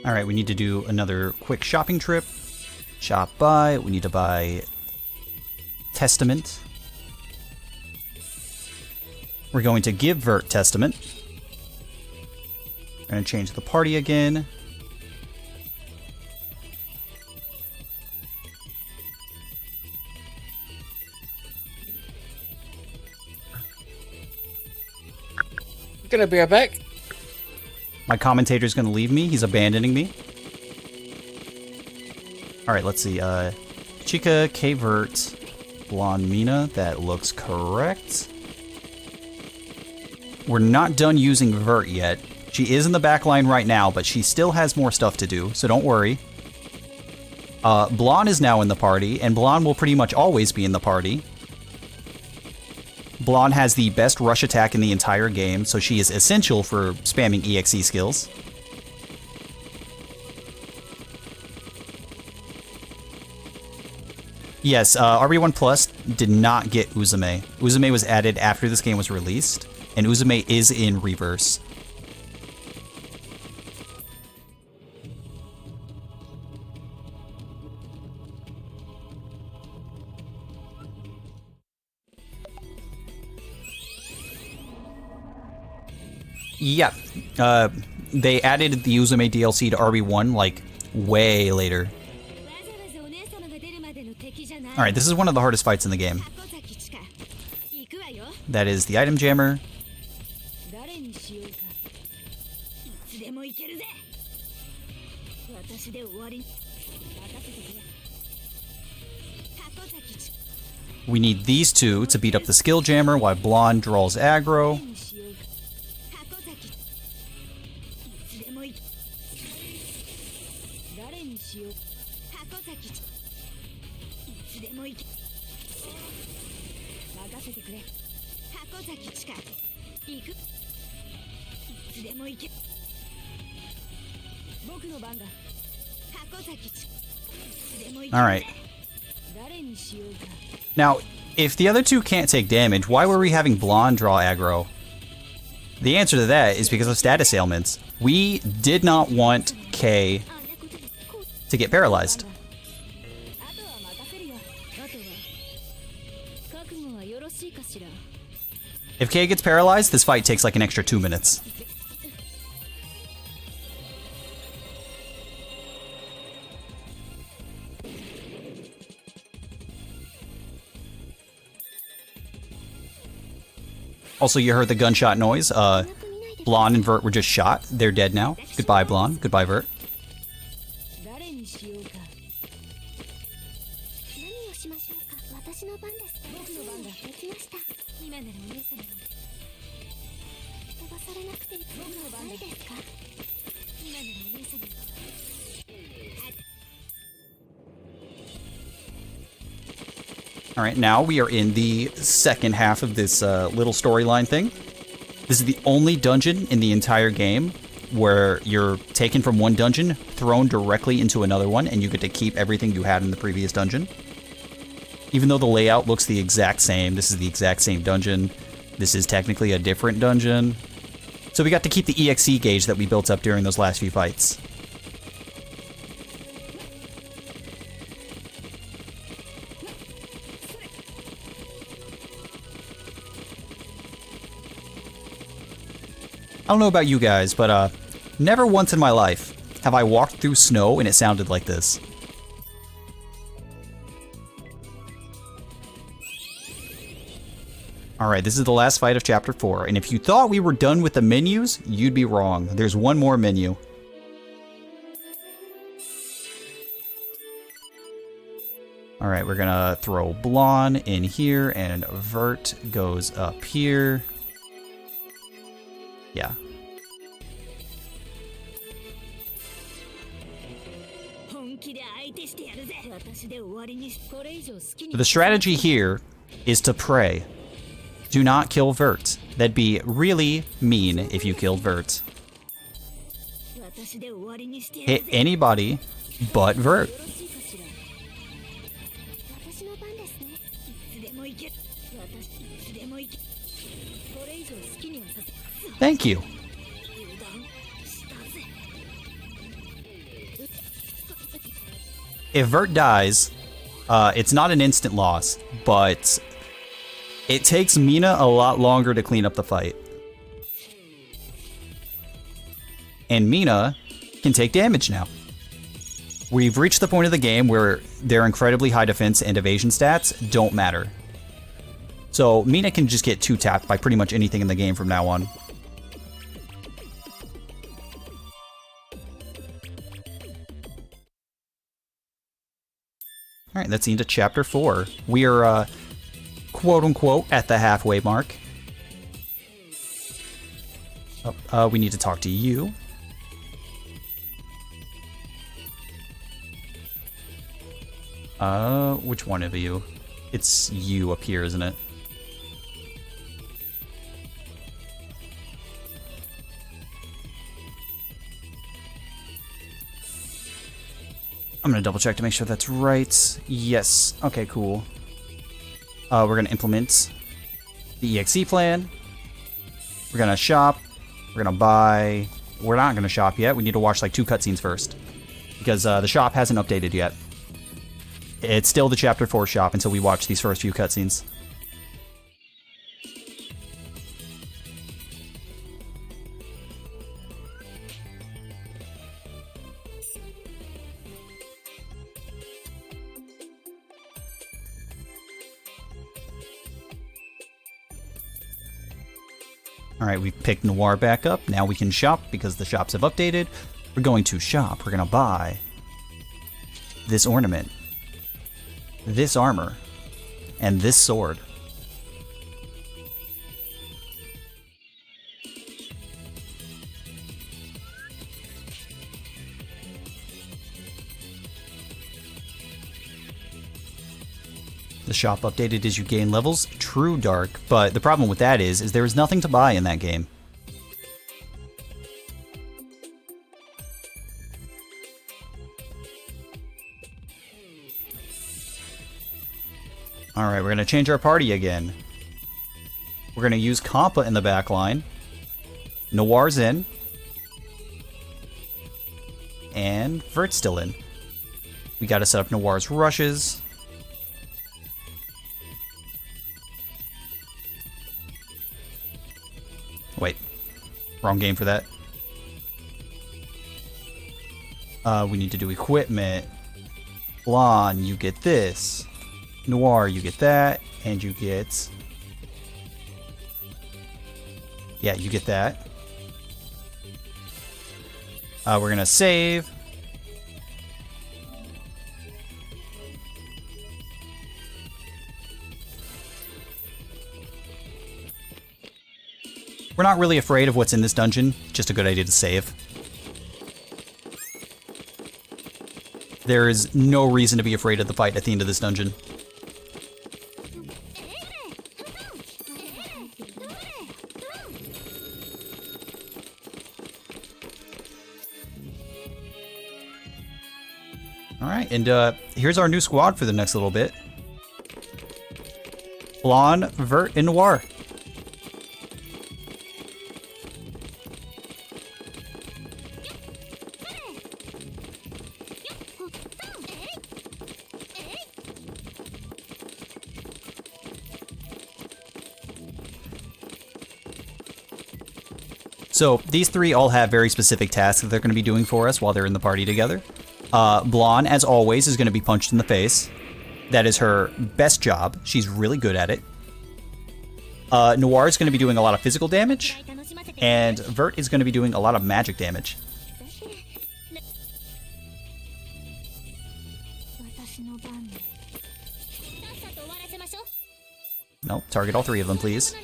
Alright, we need to do another quick shopping trip. Shop buy. We need to buy Testament. We're going to give Vert Testament. We're going to change the party again. Gonna be right back. My commentator's gonna leave me. He's abandoning me. Alright, let's see. Chica, K-Vert, Blonde Mina. That looks correct. We're not done using Vert yet. She is in the back line right now, but she still has more stuff to do, so don't worry. Blonde is now in the party, and Blonde will pretty much always be in the party. Blonde has the best rush attack in the entire game, so she is essential for spamming EXE skills. Yes, RB1 Plus did not get Uzume. Uzume was added after this game was released, and Uzume is in Reverse. Yeah. They added the Uzume DLC to RB1 like way later. Alright, this is one of the hardest fights in the game. That is the item jammer. We need these two to beat up the skill jammer while Blonde draws aggro. Alright. Now, if the other two can't take damage, why were we having Blonde draw aggro? The answer to that is because of status ailments. We did not want K to get paralyzed. If K gets paralyzed, this fight takes like an extra 2 minutes. Also, you heard the gunshot noise. Blonde and Vert were just shot. They're dead now. Goodbye, Blonde. Goodbye, Vert. Alright, now we are in the second half of this little storyline thing. This is the only dungeon in the entire game where you're taken from one dungeon, thrown directly into another one, and you get to keep everything you had in the previous dungeon. Even though the layout looks the exact same, this is the exact same dungeon. This is technically a different dungeon. So we got to keep the EXE gauge that we built up during those last few fights. I don't know about you guys, but never once in my life have I walked through snow and it sounded like this. Alright, this is the last fight of Chapter 4, and if you thought we were done with the menus, you'd be wrong. There's one more menu. Alright, we're gonna throw Blonde in here, and Vert goes up here. Yeah. The strategy here is to pray. Do not kill Vert. That'd be really mean if you killed Vert. Hit anybody but Vert. Thank you. If Vert dies, it's not an instant loss, but it takes Mina a lot longer to clean up the fight. And Mina can take damage now. We've reached the point of the game where their incredibly high defense and evasion stats don't matter. So Mina can just get 2-tapped by pretty much anything in the game from now on. Alright, that's the end of Chapter 4. We are, quote-unquote, at the halfway mark. Oh, we need to talk to you. Which one of you? It's you up here, isn't it? I'm gonna double check to make sure that's right. Yes. Okay, cool. We're gonna implement the EXE plan. We're gonna shop. We're gonna buy. We're not gonna shop yet. We need to watch like 2 cutscenes first. Because the shop hasn't updated yet. It's still the Chapter 4 shop until we watch these first few cutscenes. Alright, we've picked Noir back up. Now we can shop because the shops have updated. We're going to shop. We're going to buy this ornament, this armor, and this sword. The shop updated as you gain levels. True, Dark, but the problem with that is there is nothing to buy in that game. Alright, we're going to change our party again. We're going to use Compa in the back line. Noir's in. And Vert's still in. We got to set up Noir's rushes. Wait, wrong game for that. We need to do equipment. Blonde, you get this. Noir, you get that. And you get... Yeah, you get that. We're gonna save. We're not really afraid of what's in this dungeon, just a good idea to save. There is no reason to be afraid of the fight at the end of this dungeon. Alright, and here's our new squad for the next little bit. Blonde, Vert, and Noir. So these three all have very specific tasks that they're going to be doing for us while they're in the party together. Blonde, as always, is going to be punched in the face. That is her best job. She's really good at it. Noir is going to be doing a lot of physical damage. And Vert is going to be doing a lot of magic damage. No, target all three of them, please.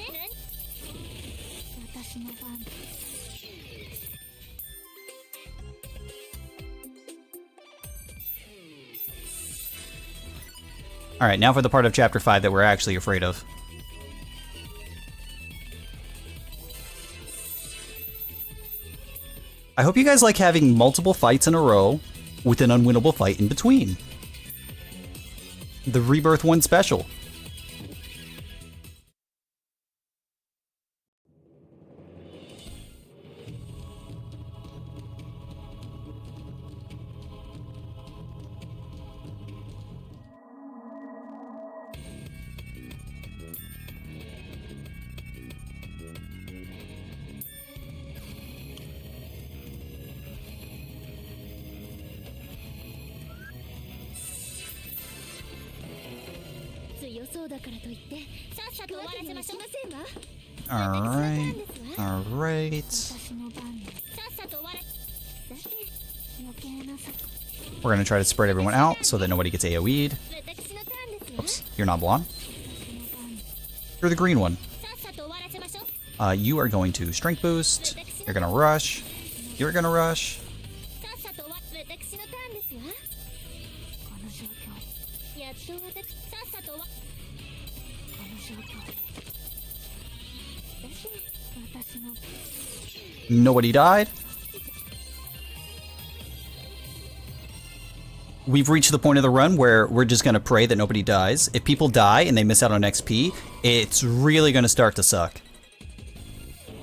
Alright, now for the part of Chapter 5 that we're actually afraid of. I hope you guys like having multiple fights in a row with an unwinnable fight in between. The Rebirth 1 special. Alright. We're going to try to spread everyone out so that nobody gets AoE'd. Oops, you're not blonde. You're the green one. You are going to strength boost. You're going to rush. You're going to rush. Nobody died. We've reached the point of the run where we're just going to pray that nobody dies. If people die and they miss out on XP, it's really going to start to suck.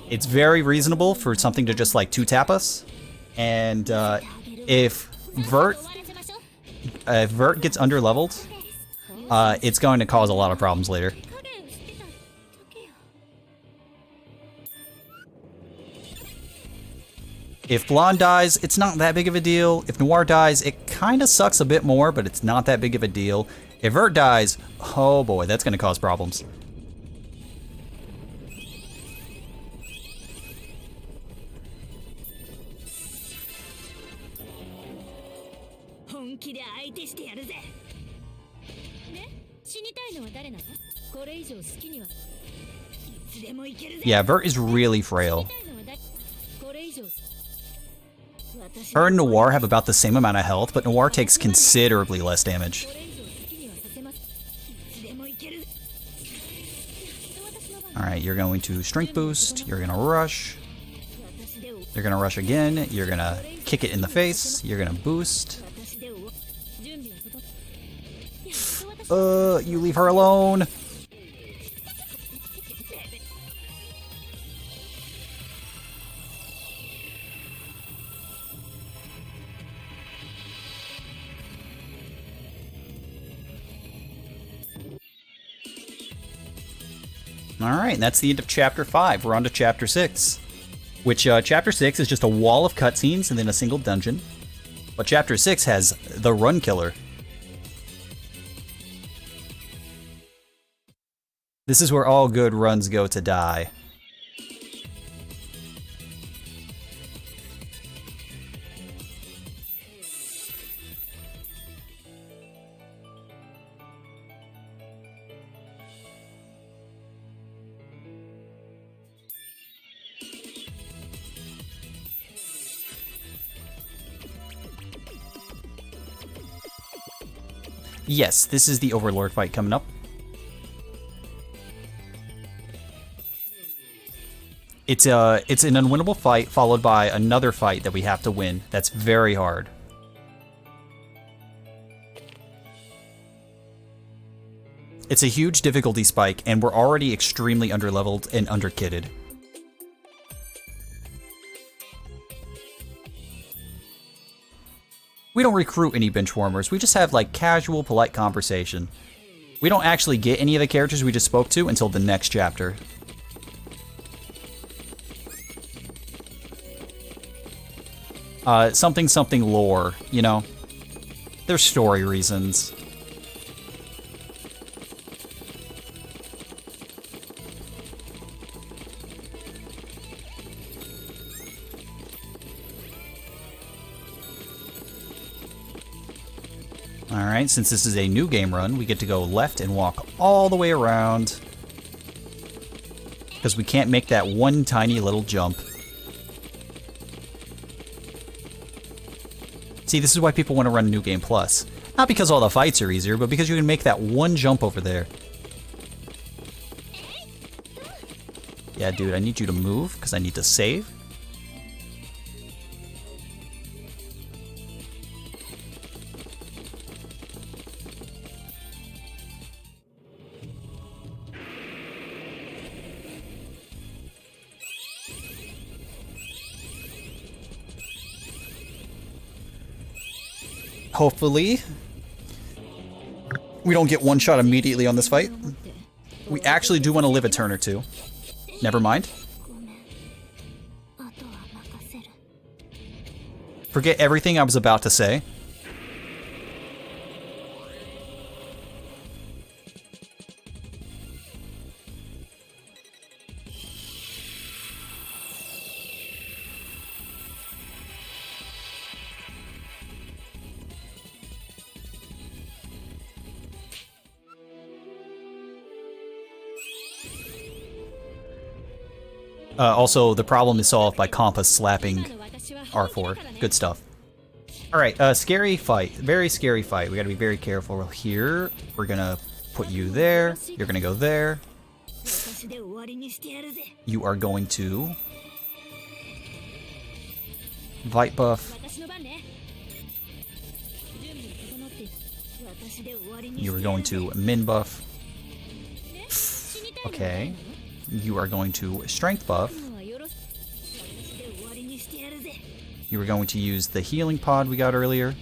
It's very reasonable for something to just like 2-tap us. And if Vert gets under-leveled, it's going to cause a lot of problems later. If Blonde dies, it's not that big of a deal. If Noir dies, it kind of sucks a bit more, but it's not that big of a deal. If Vert dies, oh boy, that's going to cause problems. 気で相手してやるぜね死にたいのは誰なのこれ以上好きにはいつでもいけるぜ Yeah, Vert is really frail. これ以上 Her and Noir have about the same amount of health, but Noir takes considerably less damage. Alright, you're going to strength boost, you're gonna rush. You're gonna rush again, you're gonna kick it in the face, you're gonna boost. You leave her alone! Alright, and that's the end of Chapter 5. We're on to Chapter 6. Which, Chapter 6 is just a wall of cutscenes and then a single dungeon. But Chapter 6 has the Run Killer. This is where all good runs go to die. Yes, this is the Overlord fight coming up. It's an unwinnable fight followed by another fight that we have to win. That's very hard. It's a huge difficulty spike, and we're already extremely underleveled and underkitted. We don't recruit any benchwarmers, we just have like casual, polite conversation. We don't actually get any of the characters we just spoke to until the next chapter. Something lore, you know? There's story reasons. Alright, since this is a new game run, we get to go left and walk all the way around. Because we can't make that one tiny little jump. See, this is why people want to run New Game Plus. Not because all the fights are easier, but because you can make that one jump over there. Yeah, dude, I need you to move, because I need to save. Hopefully, we don't get one shot immediately on this fight. We actually do want to live a turn or two. Never mind. Forget everything I was about to say. Also, the problem is solved by Compa slapping R4. Good stuff. Alright, scary fight. Very scary fight. We gotta be very careful here. We're gonna put you there. You're gonna go there. You are going to... Vite buff. You are going to min buff. Okay. You are going to strength buff. You are going to use the healing pod we got earlier.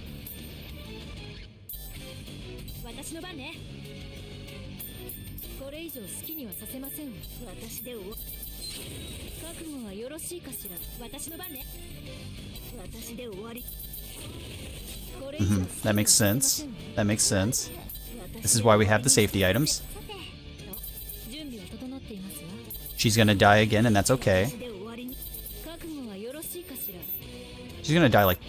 That makes sense. That makes sense. This is why we have the safety items. She's gonna die again, and that's okay. She's gonna die like...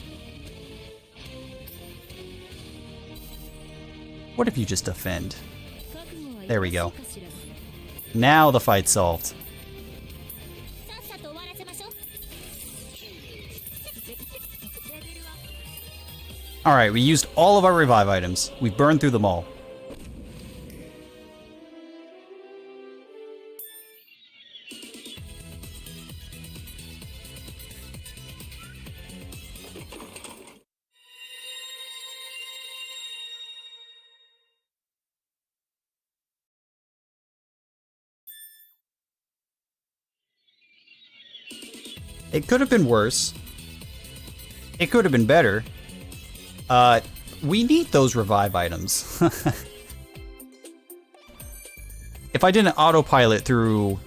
What if you just defend? There we go. Now the fight's solved. Alright, we used all of our revive items. We burned through them all. It could have been worse. It could have been better. We need those revive items. If I didn't autopilot through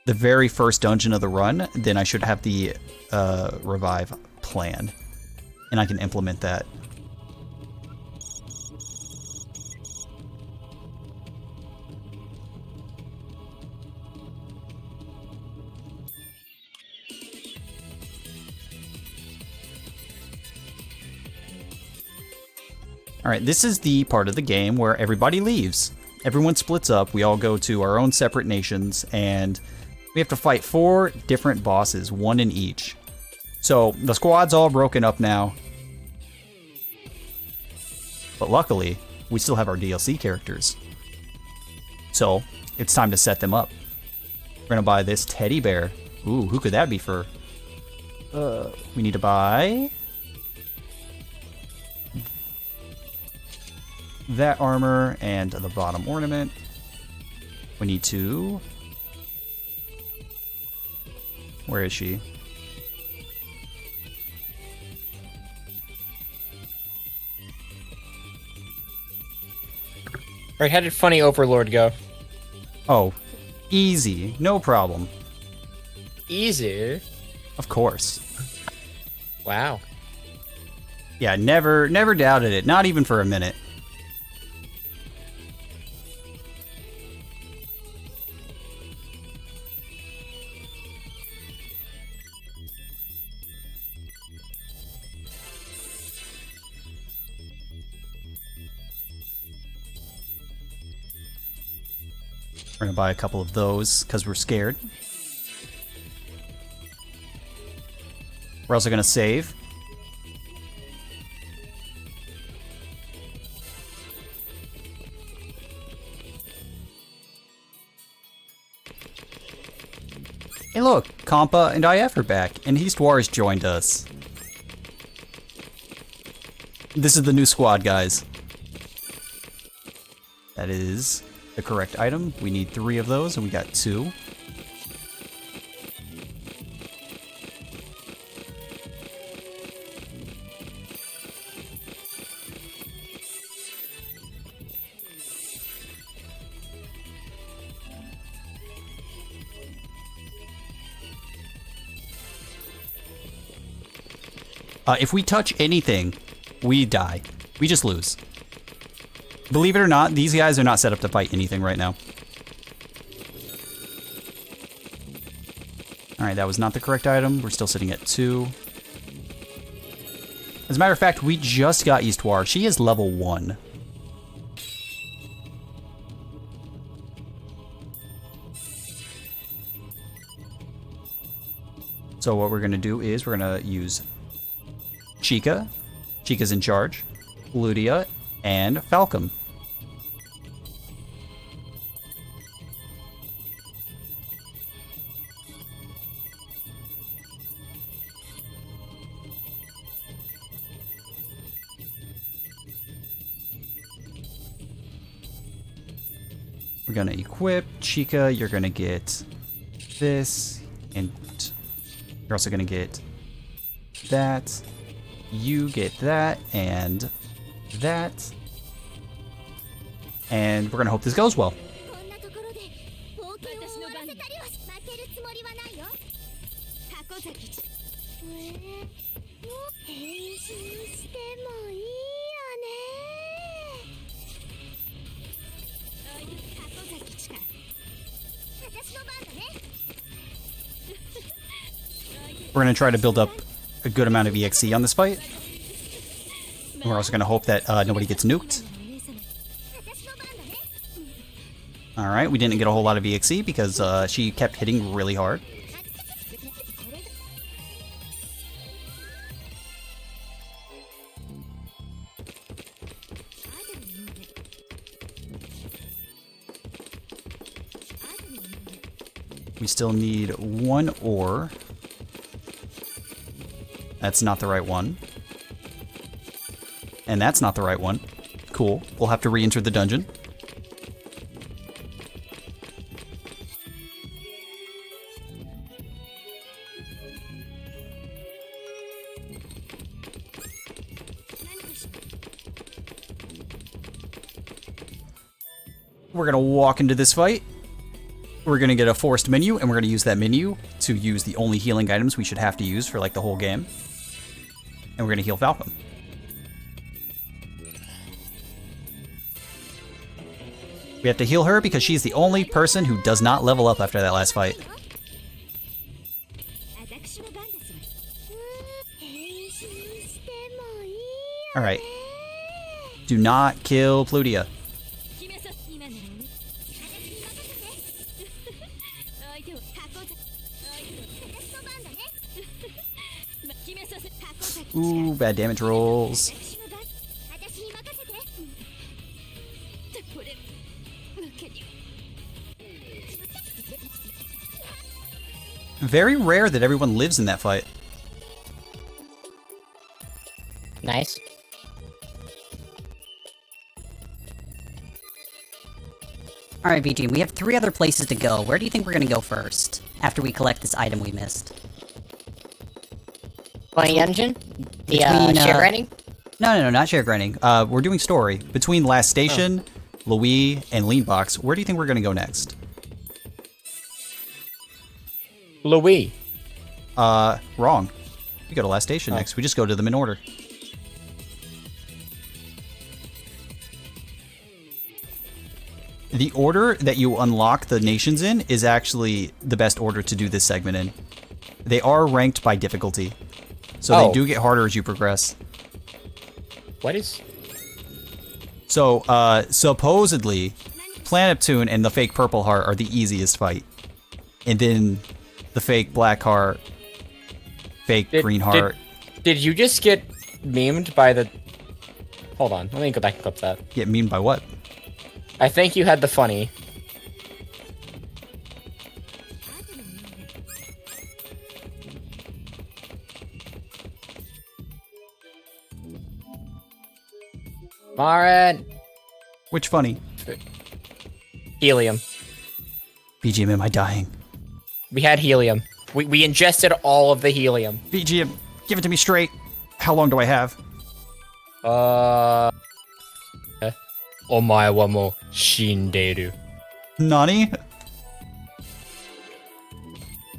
the very first dungeon of the run, then I should have the revive plan. And I can implement that. Alright, this is the part of the game where everybody leaves. Everyone splits up, we all go to our own separate nations, and we have to fight 4 different bosses, 1 in each. So, the squad's all broken up now. But luckily, we still have our DLC characters. So, it's time to set them up. We're gonna buy this teddy bear. Ooh, who could that be for? We need to buy that armor and the bottom ornament. We need to... Where is she? Alright, how did Funny Overlord go? Oh, easy. No problem. Easy? Of course. Wow. Yeah, never doubted it. Not even for a minute. We're gonna buy a couple of those because we're scared. We're also gonna save. Hey look, Compa and IF are back, and HDNMarathon's joined us. This is the new squad, guys. That is the correct item. We need 3 of those, and we got 2. If we touch anything, we die. We just lose. Believe it or not, these guys are not set up to fight anything right now. Alright, that was not the correct item. We're still sitting at 2. As a matter of fact, we just got HDNMarathon. She is level 1. So what we're going to do is we're going to use Chica. Chica's in charge. Ludia and Falcom. We're gonna equip Chica. You're gonna get this, and you're also gonna get that. You get that and that. And we're gonna hope this goes well. We're gonna try to build up a good amount of EXE on this fight. And we're also gonna hope that nobody gets nuked. Alright, we didn't get a whole lot of EXE because she kept hitting really hard. We still need one ore. That's not the right one. And that's not the right one. Cool. We'll have to re-enter the dungeon. We're gonna walk into this fight. We're gonna get a forced menu, and we're gonna use that menu to use the only healing items we should have to use for like the whole game. And we're gonna heal Falcon. We have to heal her because she's the only person who does not level up after that last fight. Alright. Do not kill Plutia. Ooh, bad damage rolls. Very rare that everyone lives in that fight. Nice. Alright, VG, we have 3 other places to go. Where do you think we're gonna go first? After we collect this item we missed. Playing dungeon? The Between, share grinding? No, not share grinding. We're doing story. Between Last Station, Louis, and Leanbox, where do you think we're gonna go next? Louis. Wrong. We go to Last Station next. We just go to them in order. The order that you unlock the nations in is actually the best order to do this segment in. They are ranked by difficulty. So they do get harder as you progress. What is... So, supposedly, Planet Neptune and the fake purple heart are the easiest fight. And then the fake black heart, fake green heart. Did you just get memed by the... Hold on, let me go back and clip that. Get memed by what? I think you had the funny. Marin! Which funny? Helium. BGM, am I dying? We had helium. We ingested all of the helium. BGM, give it to me straight. How long do I have? Omae wa mo shinderu. Nani?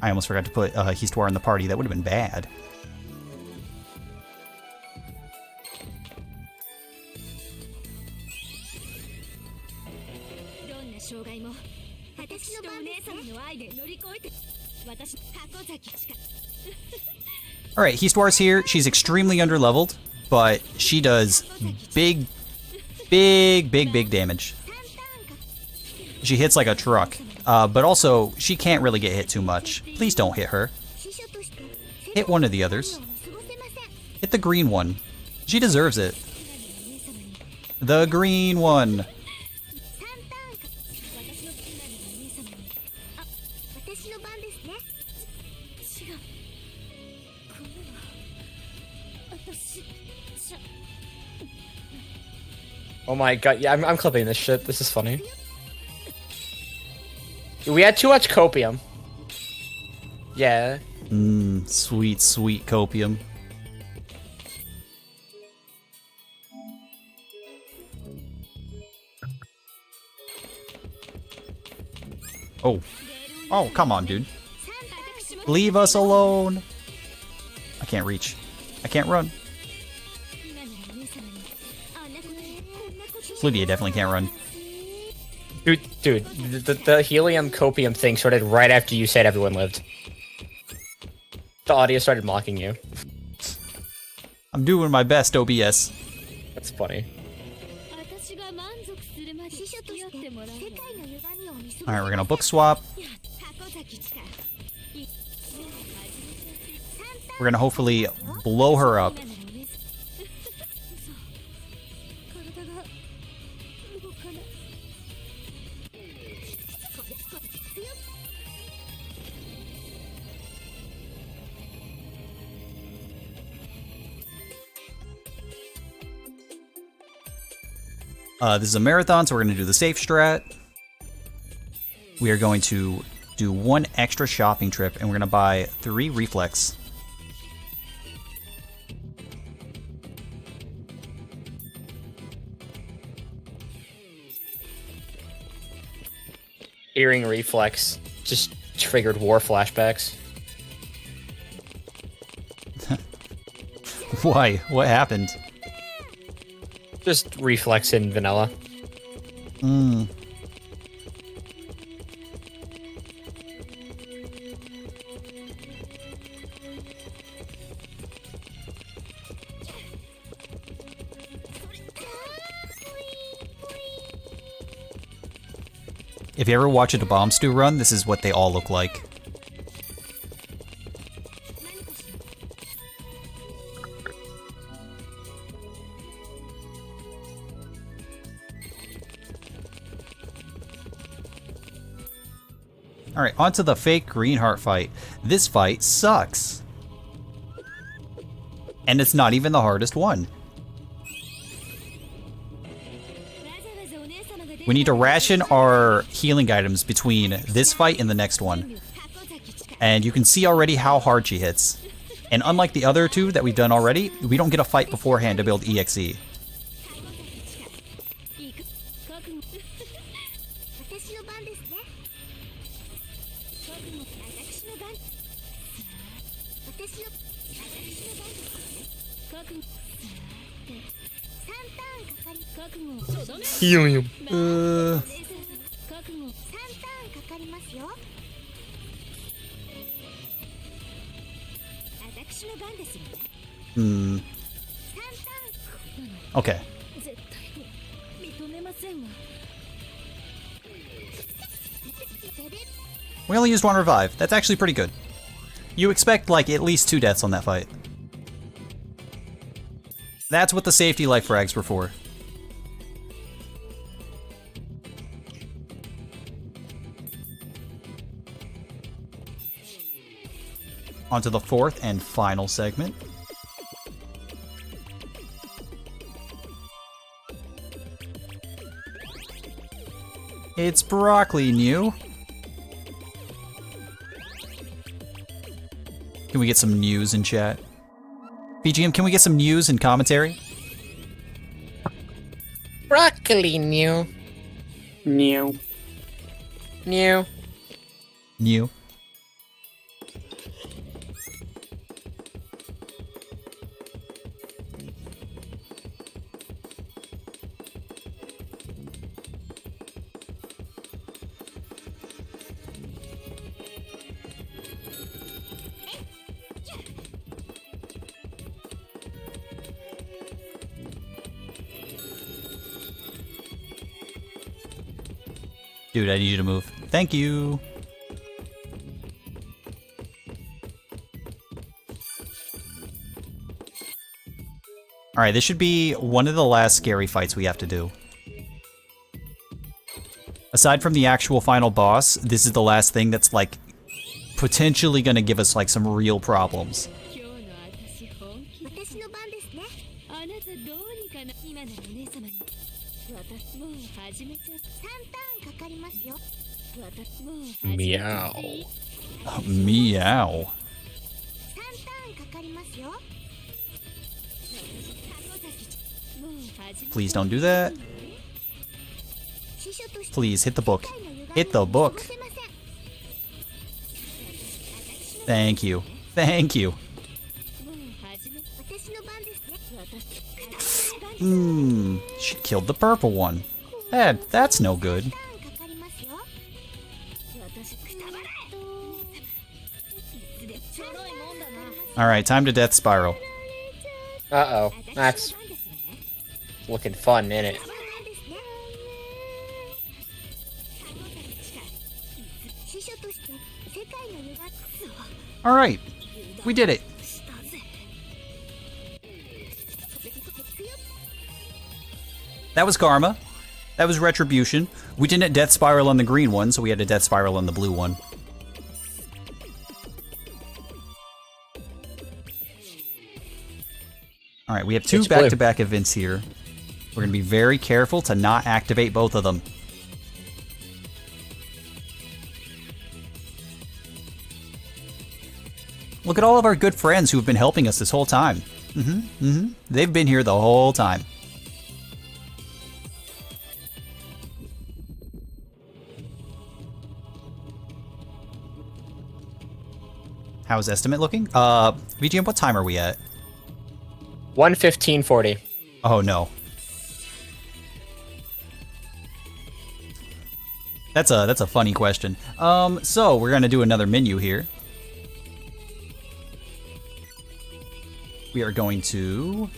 I almost forgot to put Histoire in the party. That would have been bad. Alright, Histoire's here. She's extremely underleveled, but she does big damage. She hits like a truck, but also she can't really get hit too much. Please don't hit her. Hit one of the others. Hit the green one. She deserves it. The green one. Oh my god, yeah, I'm clipping this shit. This is funny. We had too much copium. Yeah. Sweet, sweet copium. Oh. Oh, come on, dude. Leave us alone. I can't reach. I can't run. Fludia definitely can't run. Dude, the helium copium thing started right after you said everyone lived. The audio started mocking you. I'm doing my best, OBS. That's funny. Alright, we're gonna book swap. We're gonna hopefully blow her up. This is a marathon, so we're going to do the safe strat. We are going to do one extra shopping trip, and we're going to buy 3 reflex. Earring reflex just triggered war flashbacks. Why? What happened? Just reflex in vanilla. If you ever watch a bomb stew run, this is what they all look like. Alright, on to the fake green heart fight. This fight sucks. And it's not even the hardest one. We need to ration our healing items between this fight and the next one. And you can see already how hard she hits. And unlike the other two that we've done already, we don't get a fight beforehand to build EXE. Helium. Okay. We only used 1 revive. That's actually pretty good. You expect, like, at least 2 deaths on that fight. That's what the safety life frags were for. On to the 4th and final segment. It's broccoli new. Can we get some news in chat? BGM, can we get some news and commentary? Broccoli new. New. New. New. Dude, I need you to move. Thank you. Alright, this should be one of the last scary fights we have to do. Aside from the actual final boss, this is the last thing that's, like, potentially gonna give us, like, some real problems. Meow. Meow. Please don't do that. Please hit the book. Hit the book. Thank you. Thank you. She killed the purple one. That's no good. Alright, time to death spiral. Uh-oh. That's looking fun, innit? Alright. We did it. That was karma. That was retribution. We didn't death spiral on the green one, so we had a death spiral on the blue one. Alright, we have two back-to-back events here. We're going to be very careful to not activate both of them. Look at all of our good friends who have been helping us this whole time. They've been here the whole time. How's Estimate looking? VGM, what time are we at? 1:15:40. Oh no. That's a funny question. So we're gonna do another menu here. We are going to...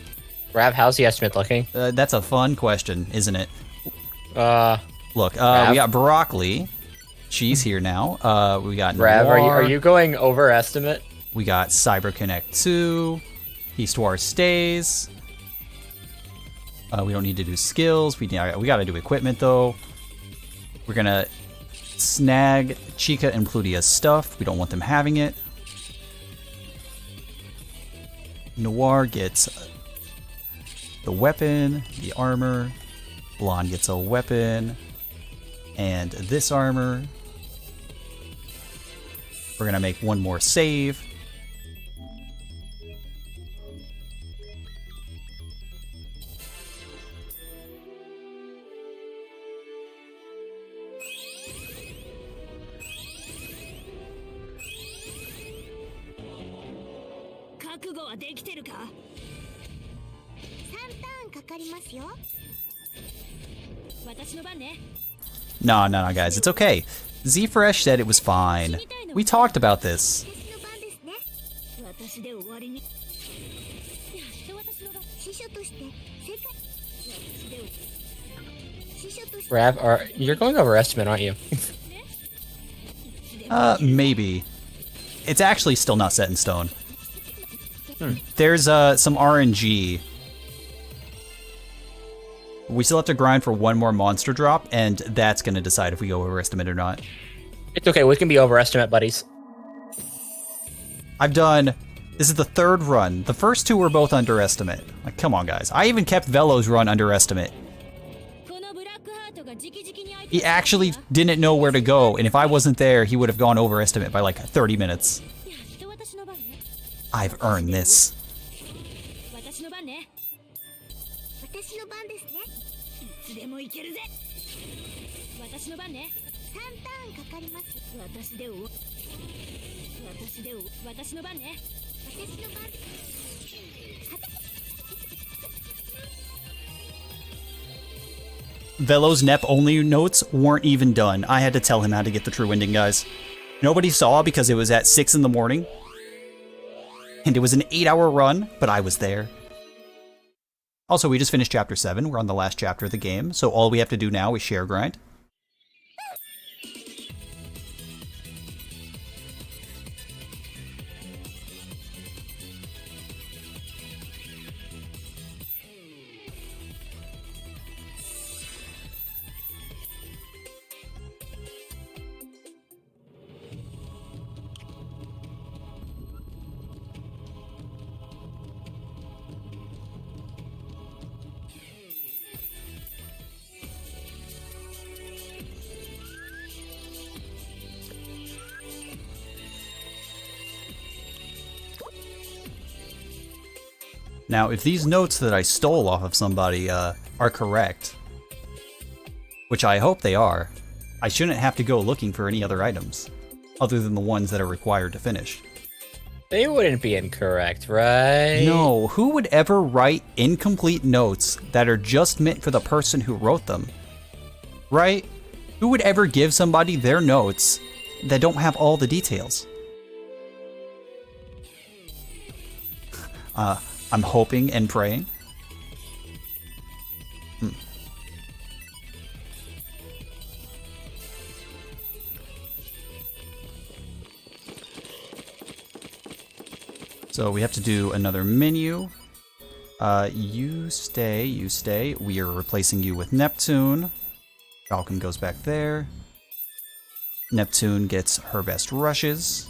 Rav, how's the estimate looking? that's a fun question, isn't it? Look, we Rav? got broccoli. She's here now. We got Rav, Noir. are you going over estimate? We got CyberConnect 2. Histoire stays. We don't need to do skills. We gotta do equipment though. We're gonna snag Chica and Plutia's stuff. We don't want them having it. Noir gets the weapon, the armor. Blonde gets a weapon. And this armor. We're gonna make one more save. No, guys, it's okay. Z-Fresh said it was fine. We talked about this. Rav, you're going over estimate, aren't you? Maybe. It's actually still not set in stone. There's some RNG. We still have to grind for one more monster drop, and that's gonna decide if we go over estimate or not. It's okay, we can be over estimate, buddies. This is the third run. The first two were both underestimate. Like, come on, guys. I even kept Velo's run underestimate. He actually didn't know where to go, and if I wasn't there, he would have gone overestimate by like 30 minutes. I've earned this. Velo's Nep only notes weren't even done. I had to tell him how to get the true ending, guys. Nobody saw because it was at 6 in the morning. And it was an 8-hour run, but I was there. Also, we just finished Chapter 7. We're on the last chapter of the game, so all we have to do now is share grind. Now, if these notes that I stole off of somebody are correct, which I hope they are, I shouldn't have to go looking for any other items, other than the ones that are required to finish. They wouldn't be incorrect, right? No, who would ever write incomplete notes that are just meant for the person who wrote them? Right? Who would ever give somebody their notes that don't have all the details? I'm hoping and praying. So we have to do another menu. You stay. We are replacing you with Neptune. Falcon goes back there. Neptune gets her best rushes.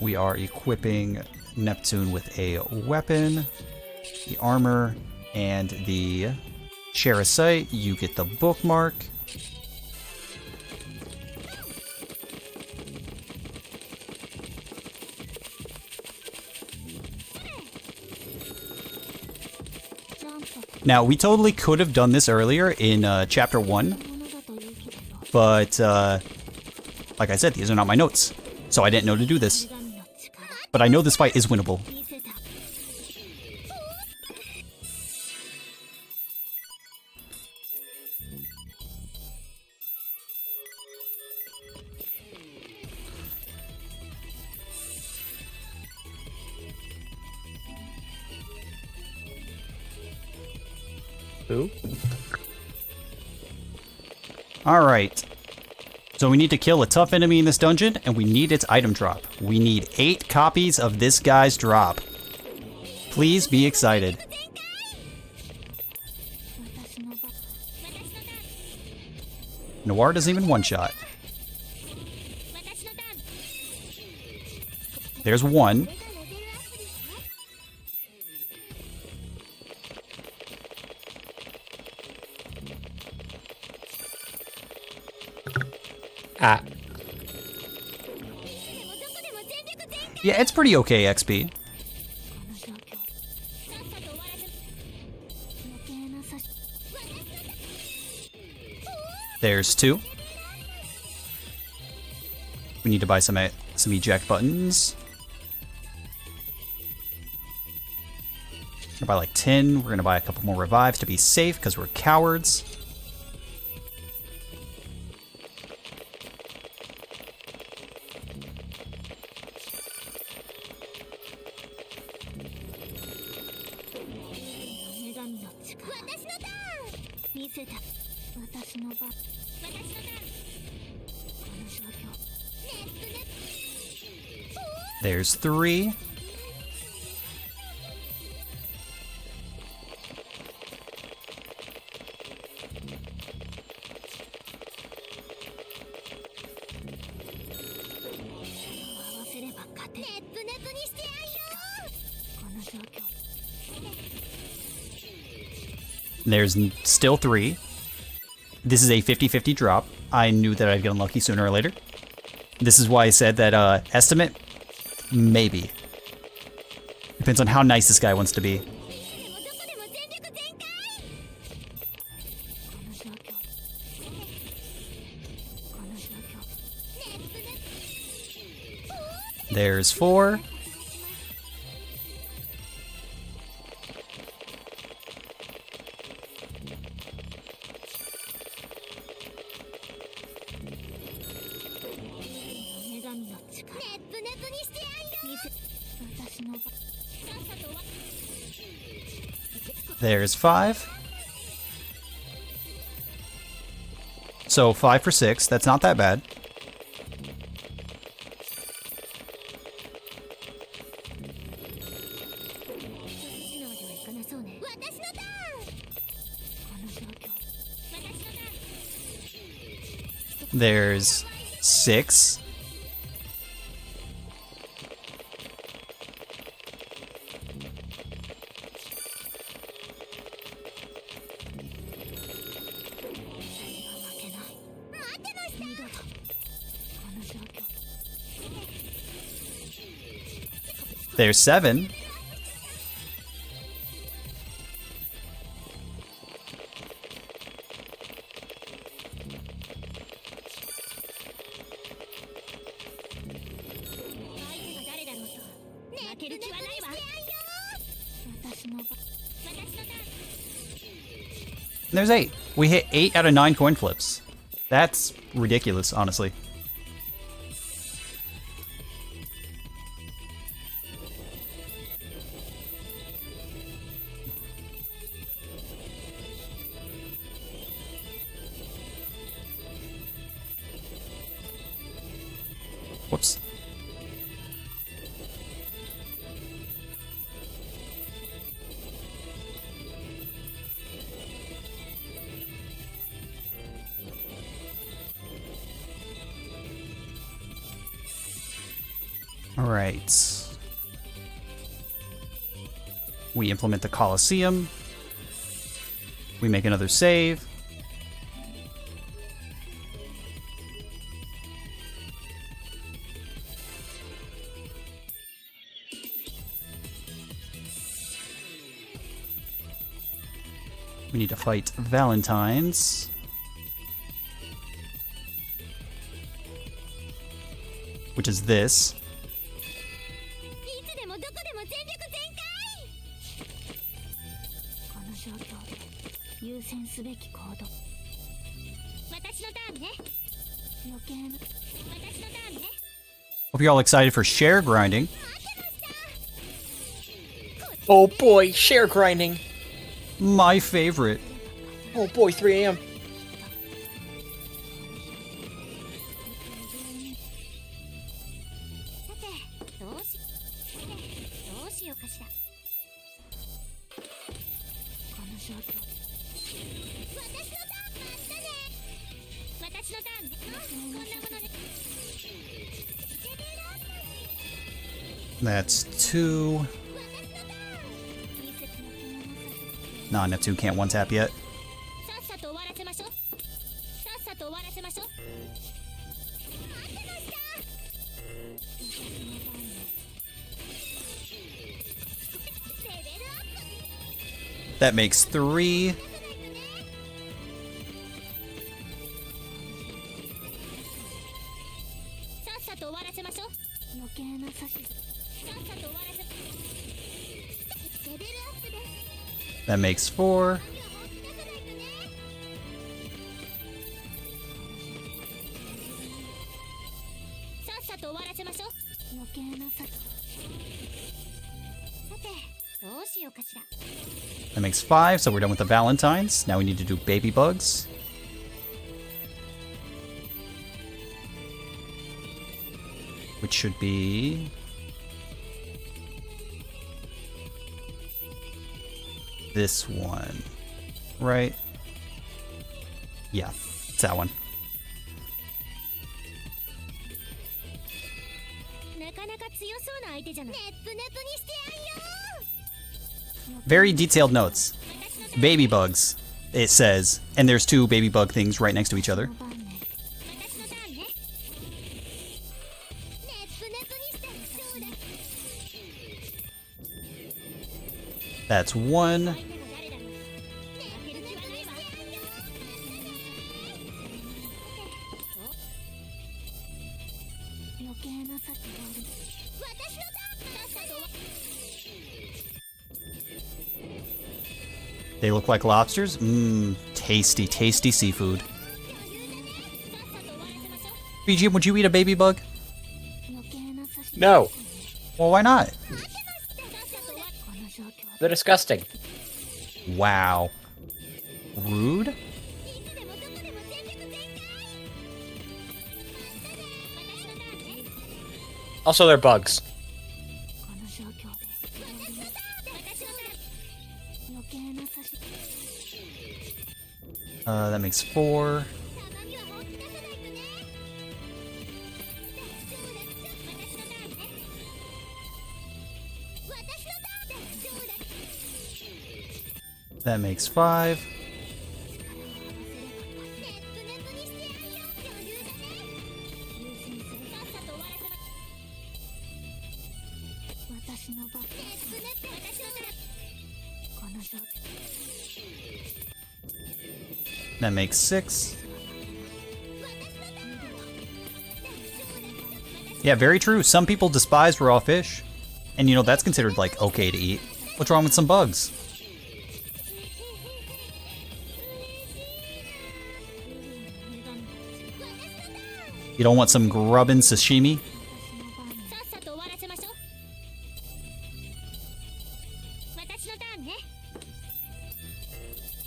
We are equipping Neptune with a weapon, the armor, and the Charisite. You get the bookmark. Now, we totally could have done this earlier in Chapter 1, but like I said, these are not my notes, so I didn't know to do this. But I know this fight is winnable. Who? Alright. So we need to kill a tough enemy in this dungeon, and we need its item drop. We need 8 copies of this guy's drop. Please be excited. Noir doesn't even one-shot. There's one. Ah. Yeah, it's pretty okay XP. There's 2. We need to buy some eject buttons. We're gonna buy like 10. We're gonna buy a couple more revives to be safe because we're cowards. There's 3. There's still 3. This is a 50-50 drop. I knew that I'd get unlucky sooner or later. This is why I said that estimate, maybe. Depends on how nice this guy wants to be. There's 4. There's 5. So 5 for 6. That's not that bad. There's 6. There's 7. There's 8. We hit 8 out of 9 coin flips. That's ridiculous, honestly. Whoops. Alright. We implement the Colosseum. We make another save. We need to fight Valentine's. Which is this. いつでもどこでも全力全開。この状況で優先すべき行動。私のターンね。余計な。私のターンね。 Hope you're all excited for share grinding. Oh boy, share grinding. My favorite. Oh boy, 3 a.m. さて、どうしようかしら。この状況で。私のターン待ったね。私のターンね。こんなもので。 That's 2. Nah, Neptune can't one tap yet. さっさと終わらせましょう。さっさと終わらせましょう。待ってました。レベルアップ。 That makes 3. さっさと終わらせましょう。余計な指図。さっさと終わらせ。レベルアップです。 That makes 4. さっさと終わらせましょう。余計な指図。さて、どうしようかしら。 That makes 5, so we're done with the Valentines. Now we need to do baby bugs. Which should be... this one. Right? Yeah, it's that one. なかなか強そうな相手じゃない。ネップネプにしてやんよ。 Very detailed notes. Baby bugs, it says. And there's 2 baby bug things right next to each other. 私のターンね。ネップネプにしてそうだ。 That's 1. 相手が誰だろう。ネップネプにしてやんよ。余計な先がある。私のターン。さっさと終わ。 They look like lobsters? Mmm, tasty, tasty seafood. BGM, would you eat a baby bug? No, Well, why not? they're disgusting. Wow. Rude? Also, they're bugs. That makes 4. That makes 5. That makes 6. Yeah, very true. Some people despise raw fish. And you know, that's considered like okay to eat. What's wrong with some bugs? You don't want some grubbin' sashimi?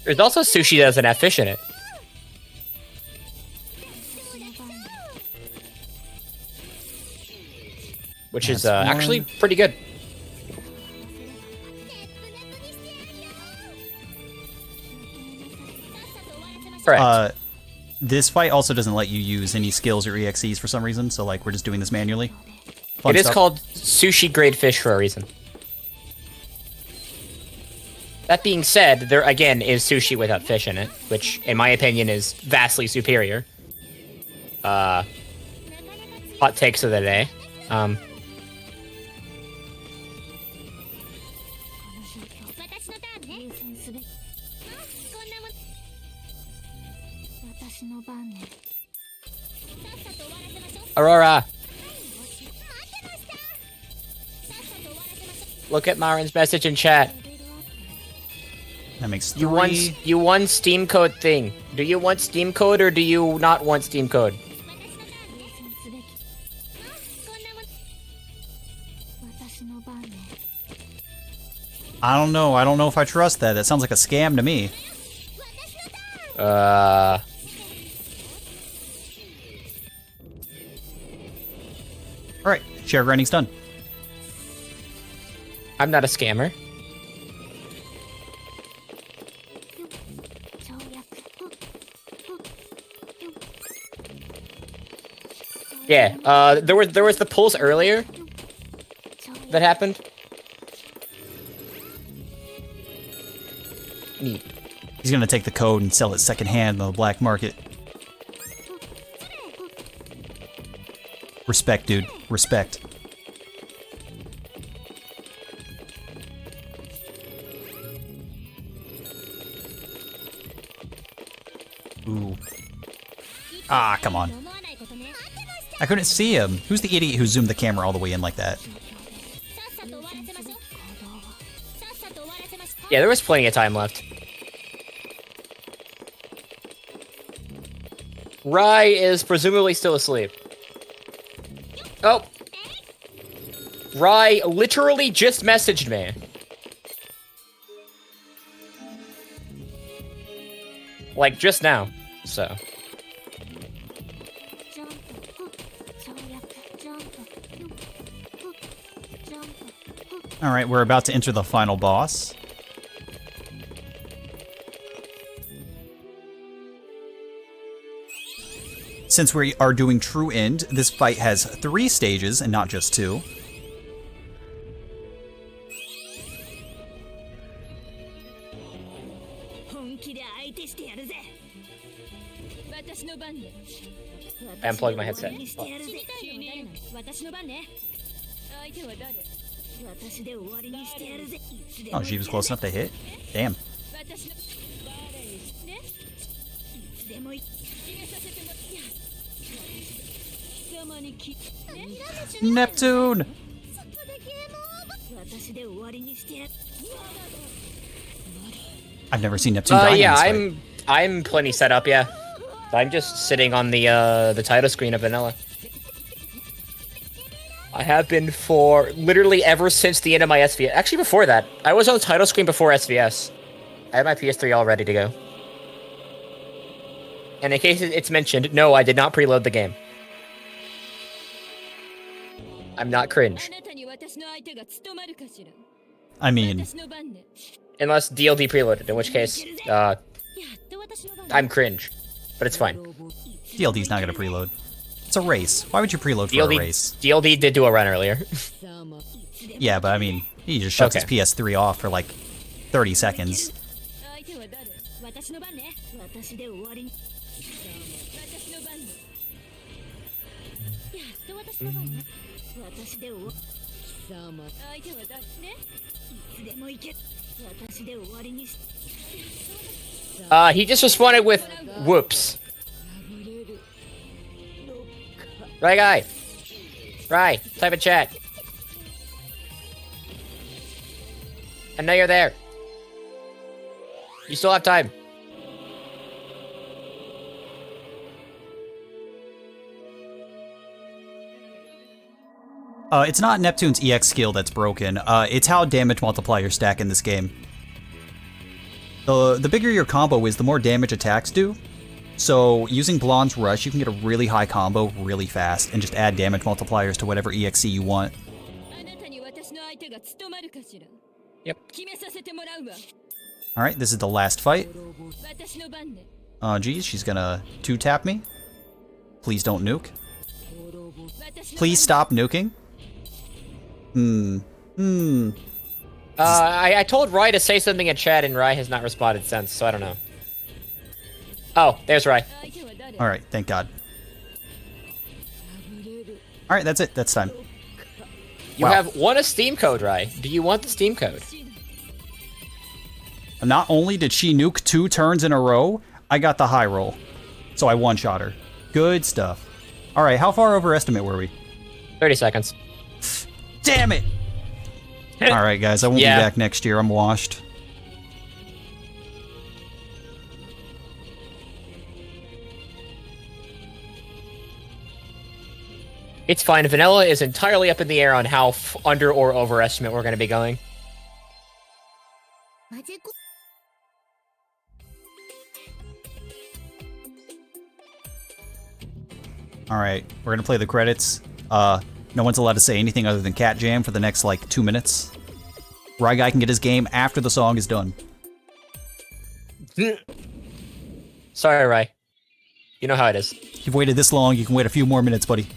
There's also sushi that doesn't have fish in it. Which is That's actually one. pretty good. Correct. This fight also doesn't let you use any skills or EXEs for some reason, so like we're just doing this manually. Fun It is stuff. called sushi grade fish for a reason. That being said, there again is sushi without fish in it, which, in my opinion, is vastly superior. Hot takes of the day. 私のターンね。優先すべき。こんなもん。私の番ね。さっさと終わらせましょう。 Aurora, 待ってました。さっさと終わらせましょう。 look at Marin's message in chat. That makes 3. You won Steam Code thing. Do you want Steam Code or do you not want Steam Code? 私のターン優先すべき。こんなもん。私の番ね。 I don't know. I don't know if I trust that. That sounds like a scam to me. All right, share grinding's done. I'm not a scammer. 跳躍。Yeah, there was the pulse earlier 跳躍。 that happened. Neat. He's gonna take the code and sell it secondhand on the black market. Respect, dude. Respect. Ooh. Ah, come on. 思わないことね。 I couldn't see him. Who's the idiot who zoomed the camera all the way in like that? さっさと終わらせましょう。さっさと終わらせましょう。 Yeah, there was plenty of time left. Rai is presumably still asleep. Oh. Rai literally just messaged me. Like, just now. So. ジャンプ。跳躍。ジャンプ。ジャンプ。 All right, we're about to enter the final boss. Since we are doing True End, this fight has 3 stages and not just 2. I unplugged my headset. Oh, she was close enough to hit? Damn. Neptune! I've never seen Neptune die in Yeah, this fight. I'm plenty set up, yeah. I'm just sitting on the title screen of Vanilla. I have been for literally ever since the end of my SVS. Actually, before that. I was on the title screen before SVS. I had my PS3 all ready to go. And in case it's mentioned, no, I did not preload the game. I'm not cringe. I mean, Unless DLD preloaded, in which case, I'm cringe. But it's fine. DLD's not gonna preload. It's a race. Why would you preload for a race? DLD did do a run earlier. Yeah, but I mean, he just shuts Okay. his PS3 off for like 30 seconds. He just responded with whoops. Right guy. Right, type in chat. I know you're there. You still have time. It's not Neptune's EX skill that's broken. It's how damage multipliers stack in this game. The bigger your combo is, the more damage attacks do. So using Blonde's Rush, you can get a really high combo really fast and just add damage multipliers to whatever EXC you want. Yep. Alright, this is the last fight. Geez, she's gonna 2-tap me. Please don't nuke. Please stop nuking. I told Rai to say something in chat, and Rai has not responded since, so I don't know. Oh, there's Rai. Alright, thank God. Alright, that's it. That's time. You Wow. have won a Steam code, Rai. Do you want the Steam code? Not only did she nuke 2 turns in a row, I got the high roll. So I one-shot her. Good stuff. Alright, how far over estimate were we? 30 seconds. Damn it! Alright, guys, I won't Yeah. be back next year. I'm washed. It's fine. Vanilla is entirely up in the air on how under or overestimate we're going to be going. Alright, we're gonna play the credits. No one's allowed to say anything other than Cat Jam for the next, like, 2 minutes. Rye Guy can get his game after the song is done. Sorry, Rai. You know how it is. You've waited this long, you can wait a few more minutes, buddy.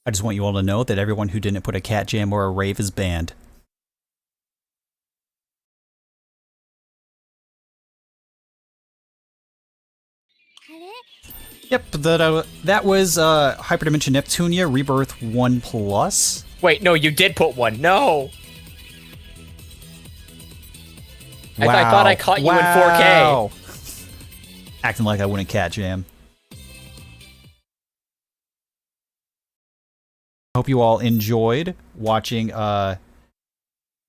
I just want you all to know that everyone who didn't put a Cat Jam or a rave is banned. Yep, that was Hyperdimension Neptunia Rebirth 1 Plus. Wait, no, you did put one. No! I thought I caught you in 4K. Acting like I wouldn't Cat Jam. Hope you all enjoyed watching the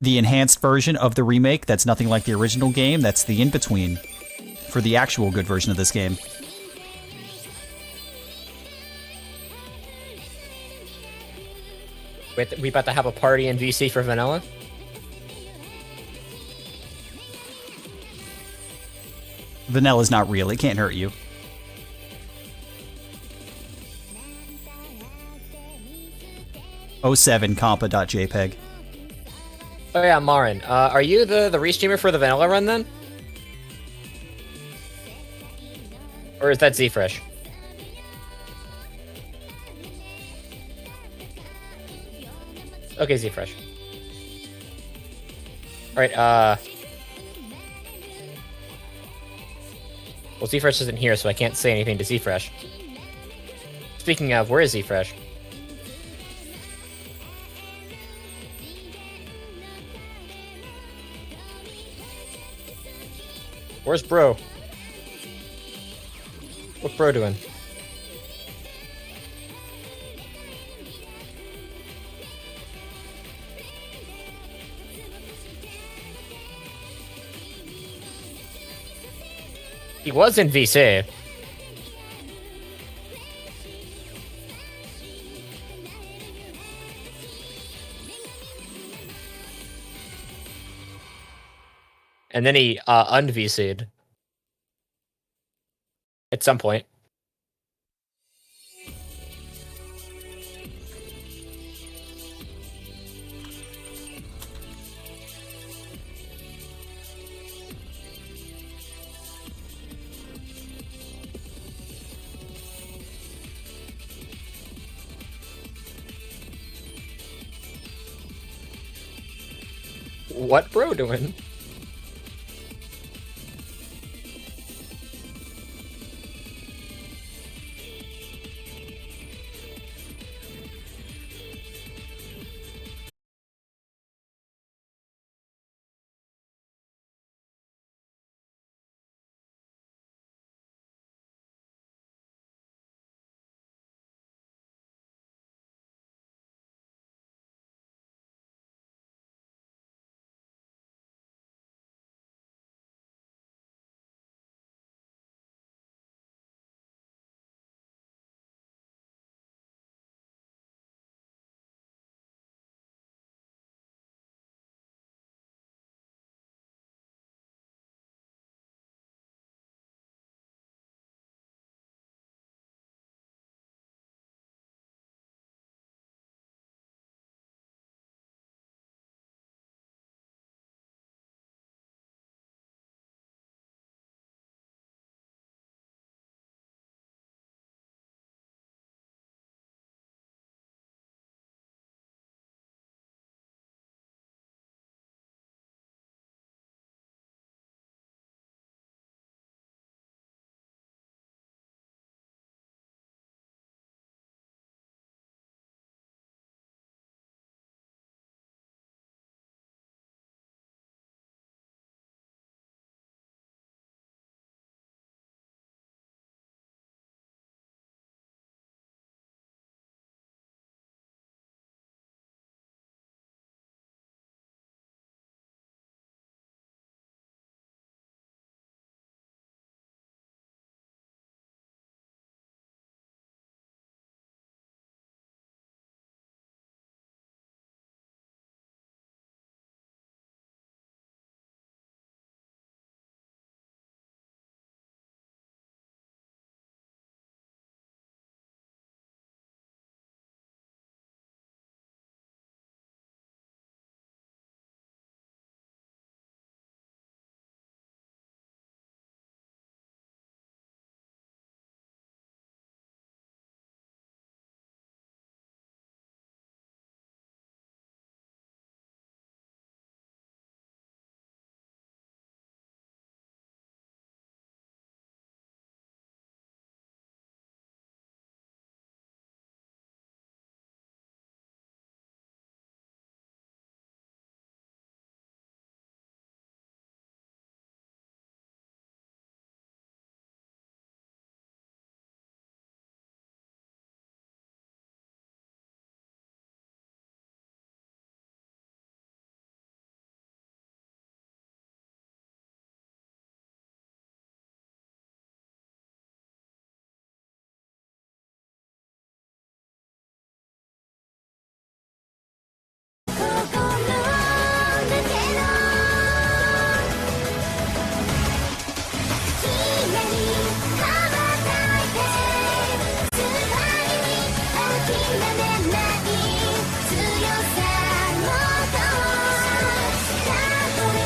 enhanced version of the remake. That's nothing like the original game. That's the in-between for the actual good version of this game. We about to have a party in VC for Vanilla? Vanilla's not real. It can't hurt you. '07 compa.jpg. Oh yeah, Marin. Are you the restreamer for the Vanilla run then? Or is that Zfresh? Okay, Zfresh. Alright, well, Zfresh isn't here, so I can't say anything to Zfresh. Speaking of, where is Zfresh? Where's Bro? What's Bro doing? He was in VC. And then he un-VC'd at some point. What bro doing?「